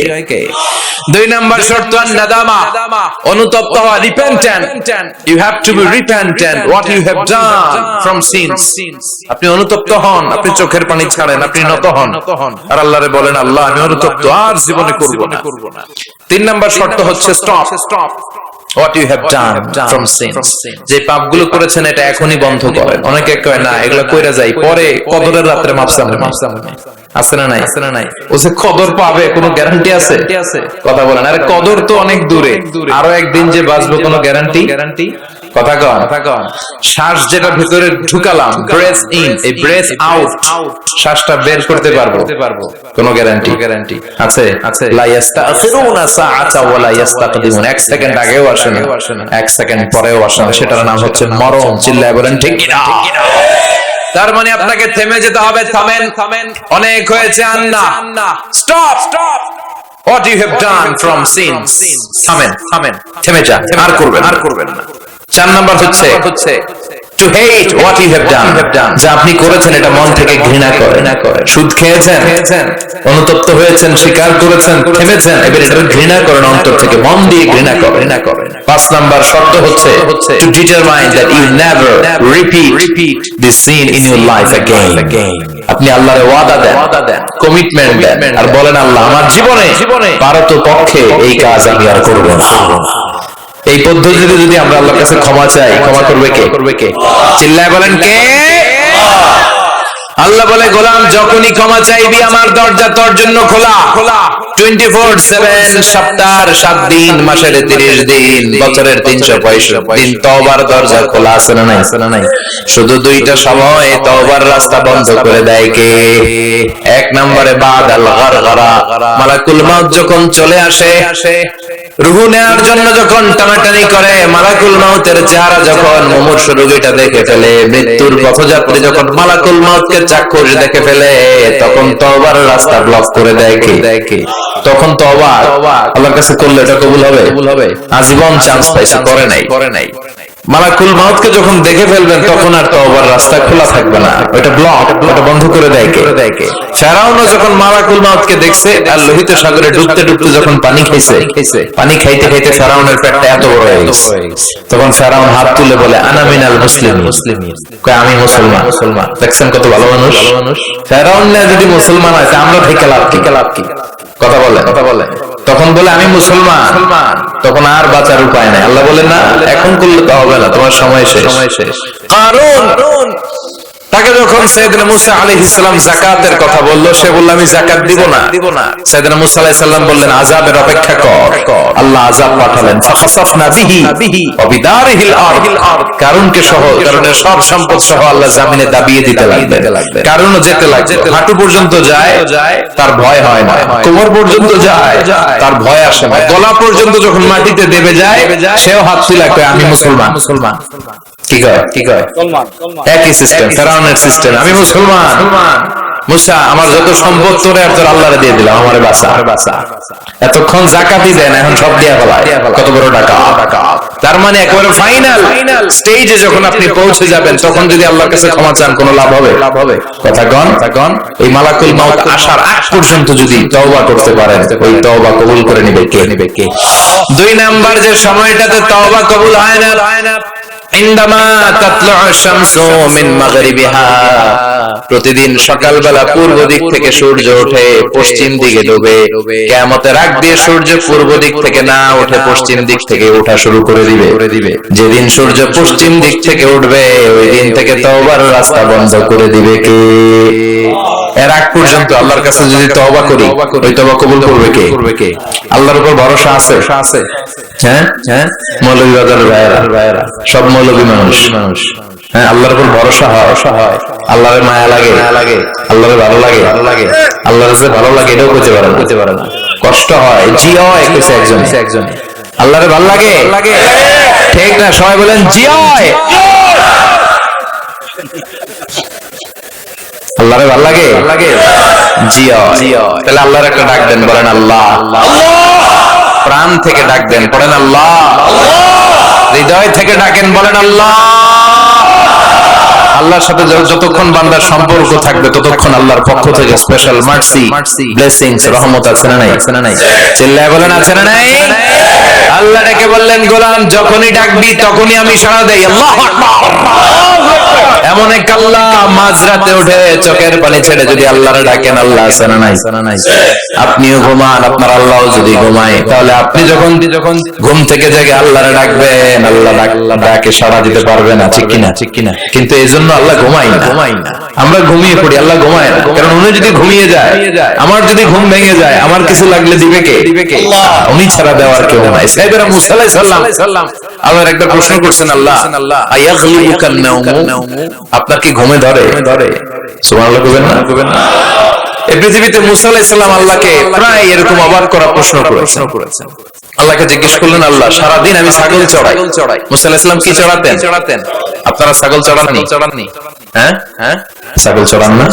Speaker 2: 2 নাম্বার শর্ত নাদামা, অনুতপ্ত হওয়া, repentant. You have to be repentant what you have done from sins. আপনি অনুতপ্ত হন, আপনি চোখের পানি ছাড়েন, আপনি নত হন আর আল্লাহরে বলেন, আল্লাহ আমি অনুতপ্ত, আর জীবনে করব না। 3 নাম্বার শর্ত হচ্ছে stop what you have done from sins. যে পাপগুলো করেছেন এটা এখনই বন্ধ করেন। অনেকে কয় না এগুলা কইরা যাই, পরে কদরের রাতে মাপসাম আছে না নাই? ও যে কদর পাবে কোনো গ্যারান্টি আছে? কথা বলেন, আরে কদর তো অনেক দূরে, আরো একদিন যে বাঁচবো কোনো গ্যারান্টি? কথা কন। শ্বাস যেটা ভিতরে ঢুকালাম, ব্রেথ ইন, এই ব্রেথ আউট, শ্বাসটা বের করতে পারবো, কোনো গ্যারান্টি আছে? লা ইস্তাখিরুনা সাআতা ওয়া লা ইস্তাকদিমুন। 1 সেকেন্ড আগেও আসে না, 1 সেকেন্ড পরেও আসে না। সেটার নাম হচ্ছে মরণ। চিল্লায় বলেন ঠিক কি না? তার মানে আপনাকে থেমে যেতে হবে। থামেন, অনেক হয়েছে। আন্না, stop what you have done from sins. থামেন, থেমে যান, আর করবেন না। 4 নাম্বার হচ্ছে to hate what you have done. যা আপনি করেছেন এটা মন থেকে ঘৃণা করেন। সুদ খেয়েছেন, অনুতপ্ত হয়েছেন, স্বীকার করেছেন, থেমেছেন, এবার এটা ঘৃণা করেন, অন্তর থেকে মন দিয়ে ঘৃণা করেন। 5 নাম্বার শর্ত হচ্ছে to determine that you never repeat this sin in your life again. আপনি আল্লাহরে ওয়াদা দেন, কমিটমেন্ট দেন আর বলেন, আল্লাহ আমার জীবনে পারতপক্ষে এই কাজ আমি আর করব না। এই পদ্ধতিতে যদি আমরা আল্লাহর কাছে ক্ষমা চাই, ক্ষমা করবে কে? চিল্লায় বলেন কে? আল্লাহ বলে, গোলাম যখনই ক্ষমা চাইবি আমার দরজা তোর জন্য খোলা। 24/7, সপ্তাহের 7 দিন, মাসের 30 দিন, বছরের 365 দিন তওবার দরজা খোলা আছে না নাই? শুধু 2টা সময় তওবার রাস্তা বন্ধ করে দেয় কে? 1 নম্বরে বাদাল গারগারা, মালাকুল মউত যখন চলে আসে, রূহ নেওয়ার জন্য যখন টানাটানি করে, মালাকুল মউতের চেহারা যখন মুমূর্ষু রোগীটা দেখে ফেলে, মৃত্যুর পথযাত্রী যখন মালাকুল মউতকে চাক্ষুষ দেখে ফেলে, তখন তওবার রাস্তা ব্লক করে দেয় কে? তখন তওবা আল্লাহর কাছে করলে এটা কবুল হবে? আজীবন চান্স পাইছে, করে নাই। মালাকুল মউতকে যখন দেখে ফেলবেন তখন আর তওবার রাস্তা খোলা থাকবে না, ওটা ব্লক, ওটা বন্ধ করে দেয় কে? ফেরাউনও যখন মালাকুল মউতকে দেখছে আর লোহিত সাগরে ডুবতে যখন পানি খাইতে ফেরাউনের পেটটা এত বড় হয়ে গেছে, তখন ফেরাউন হাত তুলে বলে, আনা মিনাল মুসলিমিন, কয় আমি মুসলমান। দেখছেন কত ভালো মানুষ। ফেরাউন না যদি মুসলমান হয় আমরা থেকে লাভ কি? কথা বলে তখন বলে আমি মুসলমান, তখন আর বাঁচার উপায় নাই। আল্লাহ বলে, না এখন করলে তো হবে না, তোমার সময় শেষ। কারণ তাকে যখন সাইয়েদনা মুসা আলাইহিস সালাম যাকাতের কথা বলল, সে বলল আমি যাকাত দিব না। সাইয়েদনা মুসা আলাইহিস সালাম বললেন, আযাবের অপেক্ষা কর। আল্লাহ আযাব পাঠালেন, ফাখাসাফনা বিহি ওয়া বিদারিহিল আরদ, কারণকে সহ, কারণের সব সম্পদ সহ আল্লাহ জমিনে দাবিয়ে দিতে লাগলেন। কারণও যেতে লাগলো, হাঁটু পর্যন্ত যায় তার ভয় হয় না, কোমর পর্যন্ত যায় তার ভয় আসে না, গলা পর্যন্ত যখন মাটিতে দেবে যায় সেও হাত তুলে কয় আমি মুসলমান। কি কয়? একই সিস্টেম, ফেরাউনের সিস্টেম, আমি মুসলমান। মুসা আমার যত সম্পদ তোরে আর তোর আল্লাহরে দিয়ে দিলাম, আমারে বাঁচা। এতক্ষণ যাকাতই দেন, এখন সব দিয়া ফেলায়, কত বড় ডাকাত। তার মানে একেবারে ফাইনাল স্টেজে যখন আপনি পৌঁছে যাবেন, তখন যদি আল্লাহর কাছে ক্ষমা চান কোনো লাভ হবে? কথা কন। এই মালাকুল মউত আসার আগ পর্যন্ত যদি তওবা করতে পারেন, ওই তওবা কবুল করে নেবে কে? 2 নাম্বার যে সময়টাতে তওবা কবুল হয় না, ইনদামা তাতলু'আ শামসু মিন মাগরিবিহা, প্রতিদিন সকালবেলা পূর্ব দিক থেকে সূর্য ওঠে, পশ্চিম দিকে ডুবে। কিয়ামতের আগ দিয়ে সূর্য পূর্ব দিক থেকে না উঠে পশ্চিম দিক থেকে ওঠা শুরু করে দিবে। যেদিন সূর্য পশ্চিম দিক থেকে উঠবে, ওই দিন থেকে তওবার রাস্তা বন্ধ করে দিবে কে? এর আগ পর্যন্ত আল্লাহর কাছে যদি তওবা করি, ওই তওবা কবুল করবে কে? আল্লাহর উপর ভরসা আছে? হ্যাঁ, মৌলভীবাজারের ভাইয়েরা সব মৌলভী মানুষ। হ্যাঁ, আল্লাহর উপর ভরসা হয়, আল্লাহর মায়া লাগে, আল্লাহর ভালো লাগে, আল্লাহর যে ভালো লাগে এটাও বুঝতে পারে না, কষ্ট হয়, জি হয়, একজনে আল্লাহর ভালো লাগে। ঠিক না? সবাই বলেন জিয়। আল্লাহরে ভালো লাগে জিয়। তাহলে আল্লাহর একটা ডাক দেন, বলেন আল্লাহ। প্রাণ থেকে ডাক দেন, বলেন আল্লাহ। হৃদয় থেকে ডাকেন, বলেন আল্লাহ। আল্লাহর সাথে যতক্ষণ বান্দার সম্পর্ক থাকবে ততক্ষণ আল্লাহর পক্ষ থেকে স্পেশাল মার্সি, ব্লেসিংস, রহমত আছে না নাই? চিল্লায় বলেন আছে না নাই? আল্লাহ ডেকে বললেন, গোলাম যখনই ডাকবি তখনই আমি সাড়া দেই। আল্লাহু আকবার। এমন এক আল্লাহ মাঝরাতে উঠে চোখের পানি ছেড়ে যদি আল্লাহরে ডাকেন, আল্লাহ আছে না নাই? আপনিও ঘুমান, আপনার আল্লাহও যদি ঘুমায়, তাহলে আপনি যখন ঘুম থেকে জেগে আল্লাহরে ডাকবেন, আল্লাহ ডাকে সাড়া দিতে পারবে না, ঠিক কিনা? কিন্তু এই জন্য আল্লাহ ঘুমাই না। আমরা ঘুমিয়ে পড়ি, আল্লাহ ঘুমায় না। কারণ উনি যদি ঘুমিয়ে যায়, আমার যদি ঘুম ভেঙে যায়, আমার কিছু লাগলে দিবে কে? উনি ছাড়া দেওয়ার কেউ নাই। সাইয়েদনা মুসা আলাইহিস সালাম আল্লাহর একটা প্রশ্ন করছেন, আল্লাহ আয়াগলিবুকান নাওমু, আপনার কি ঘুমে ধরে? সুবহানাল্লাহ কইবেন না? এই পৃথিবীতে মুসা আলাইহিস সালাম আল্লাহকে প্রায় এরকম অবাক করা প্রশ্ন করেছেন। আল্লাহকে জিজ্ঞেস করলেন, আল্লাহ সারাদিন আমি ছাগল চড়াই। মুসা আলাইহিস সালাম কি চড়াতেন? আপনারা ছাগল চড়াননি? হ্যাঁ, ছাগল চড়ান না?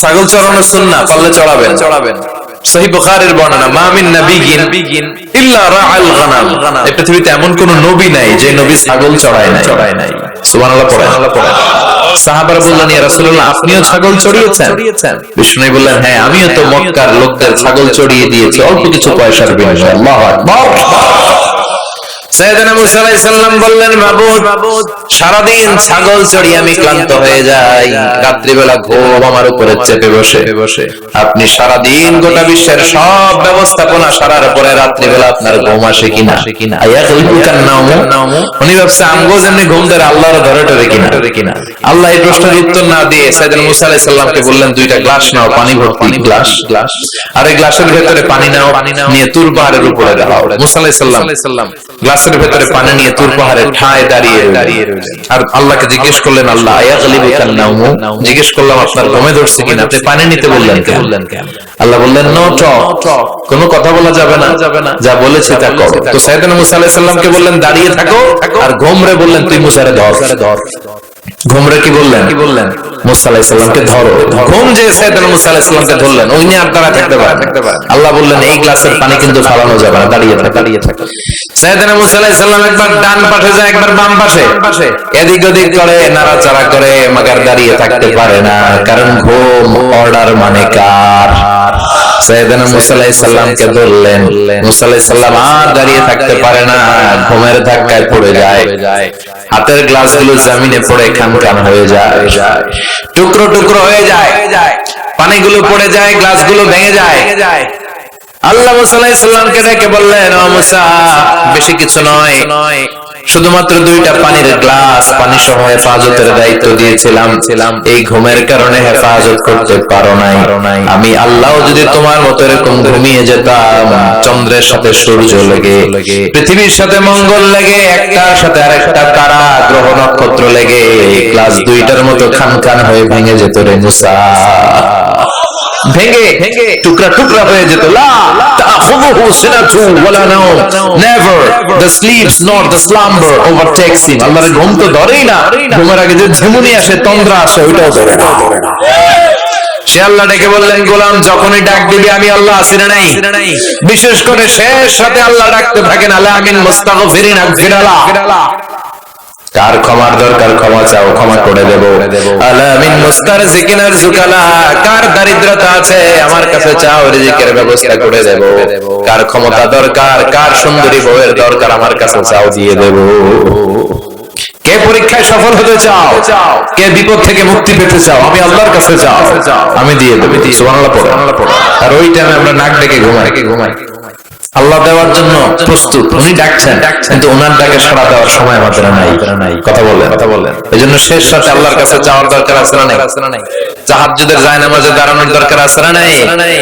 Speaker 2: ছাগল চড়ানো সুন্নাহ, পারলে চড়াবেন। সহিহ বুখারীর বর্ণনা, মা মিন নাবিয়্যিন ইল্লা রাআল গানাম। এই পৃথিবীতে এমন কোন নবী নাই যে নবী ছাগল চড়ায় নাই। সুবহানাল্লাহ পড়েন। সাহাবারা বললেন, ইয়া রাসূলুল্লাহ, আপনিও ছাগল চড়িয়েছেন? বিষ্ণু বললেন, হ্যাঁ, আমিও তো মক্কার লোকদের ছাগল চড়িয়ে দিয়েছি অল্প কিছু পয়সার বিনিময়ে। আল্লাহু আকবার। সাইয়েদনা মুসা আলাইহিস সালাম বললেন, মাবুদ, সারাদিন ছাগল চড়িয়ে আমি ক্লান্ত হয়ে যাই, রাত্রিবেলা ঘুম আমার উপরে চেপে বসে। আপনি সারাদিন গোটা বিশ্বের সব ব্যবস্থাপনা সারার পরে রাত্রিবেলা আপনার ঘুম আসে কিনা? আয়াগলিবুকান নাওমু। উনি ভাবছে আমগো যেমনি ঘুম ধরে, আল্লাহর ধরে কিনা? আল্লাহ এই প্রশ্নের উত্তর না দিয়ে সাইয়েদনা মুসা আলাইহিস সালামকে বললেন, দুইটা গ্লাস নাও, পানি ভর্তি গ্লাস, আর এই গ্লাসের ভেতরে পানি নাও, নিয়ে তুর পাহাড়ের উপরে দাও। মুসা আলাইহিস সালাম গ্লাসের ভেতরে পানি নিয়ে তুর পাহাড়ের ঠায় দাঁড়িয়ে আর আল্লাহকে জিজ্ঞেস করলেন, আল্লাহ আয়াগলিবুকান নাওমু, জিজ্ঞেস করলাম আপনার ঘুমে ধরছে কিনা, আপনি পানি নিতে বললেন কেন? আল্লাহ বললেন, নো টক, কোনো কথা বলা যাবে না, যা বলেছি তা করো। তো সাইয়েদনা মুসা আলাইহিস সালামকে বললেন, দাঁড়িয়ে থাকো, আর ঘুমরে বললেন, তুই মুসারে ধর। ঘুমরে কি বললেন? মুসা আলাইহিস সালামকে ধরো। ঘুম যে সাইয়েদনা মুসা আলাইহিস সালামকে ধরলেন, ওই নিয়ে আপনারা থাকতে পারেন। আল্লাহ বললেন, এই গ্লাসের পানি কিন্তু ফালানো যাবে না, দাঁড়িয়ে থাক। সাইয়েদনা মুসা আলাইহিস সালাম একবার ডান পাশে যায়, একবার বাম পাশে, এদিক ওদিক করে, নাড়াচাড়া করে, মাগার দাঁড়িয়ে থাকতে পারে না, কারণ ঘুম অর্ডার মানে কার? সাইয়েদনা মুসা আলাইহিস সালামকে ধরলেন। মুসা আলাইহিস সালাম আর দাঁড়িয়ে থাকতে পারে না, ঘুমের ধাক্কায় পড়ে যায়। হাতের গ্লাসগুলো জমিনে পড়ে খান হয়ে যায়, টুকরো হয়ে যায়, পানিগুলো পড়ে যায়, গ্লাসগুলো ভেঙে যায়। আল্লাহ মুসা আলাইহিস সালামকে ডেকে বললেন, ও মুসা, বেশি কিছু নয়, শুধুমাত্র দুইটা পানির গ্লাস, পানি সহ হেফাজতের দায়িত্ব দিয়েছিলাম, এই ঘুমের কারণে হেফাজত করতে পারো নাই। আমি আল্লাহ যদি তোমার মতো এরকম ঘুমিয়ে যেতাম, চন্দ্রের সাথে সূর্য লেগে, পৃথিবীর সাথে মঙ্গল লেগে, একটার সাথে আরেকটা তারা, গ্রহ নক্ষত্র লেগে, গ্লাস দুইটার মতো খান হয়ে ভেঙে যেত রে মুসা, ভেঙে টুকরা হয়ে যেত। লা তাখুযুহু সিনাতুন ওয়ালা নাওম, never the slips not the slumber overtakes him. আল্লাহর ঘুম তো ধরেই না, ঘুমের আগে যে ঝিমুনি আসে, তন্দ্রা আসে, ওইটাও ধরে না। সে আল্লাহ ডেকে বললেন, গোলাম যখনই ডাক দিবি আমি আল্লাহ আছি না নাই? বিশেষ করে শেষ সাথে আল্লাহ ডাকতে থাকেন, আলা মিন মুস্তাগফিরিন আগফিরালা। কার ক্ষমার দরকার ক্ষমা চাও, ক্ষমা করে দেব। আলা মিন মুস্তারজিকিন আরজুকালা, কার দারিদ্রতা আছে আমার কাছে চাও, রিজিকের ব্যবস্থা করে দেব। কার ক্ষমতা দরকার, কার সুন্দরী বউয়ের দরকার, আমার কাছে চাও, দিয়ে দেব। কে পরীক্ষায় সফল হতে চাও, কে বিপদ থেকে মুক্তি পেতে চাও, আমি আল্লাহর কাছে চাও, আমি দিয়ে দেব। সুবহানাল্লাহ পড়ো। আর ওই টাইমে আমরা নাক ডেকে ঘুমাই। আল্লাহ দেওয়ার জন্য প্রস্তুত, উনি ডাকছেন, কিন্তু ওনার ডাকে সাড়া দেওয়ার সময় আমাদের নাই। কথা বলেন। এই জন্য শেষ সাথে আল্লাহর কাছে চাওয়ার দরকার আছে না নাই? তাহাজ্জুদের জায়নামাজে দাঁড়ানোর দরকার আছে না নাই?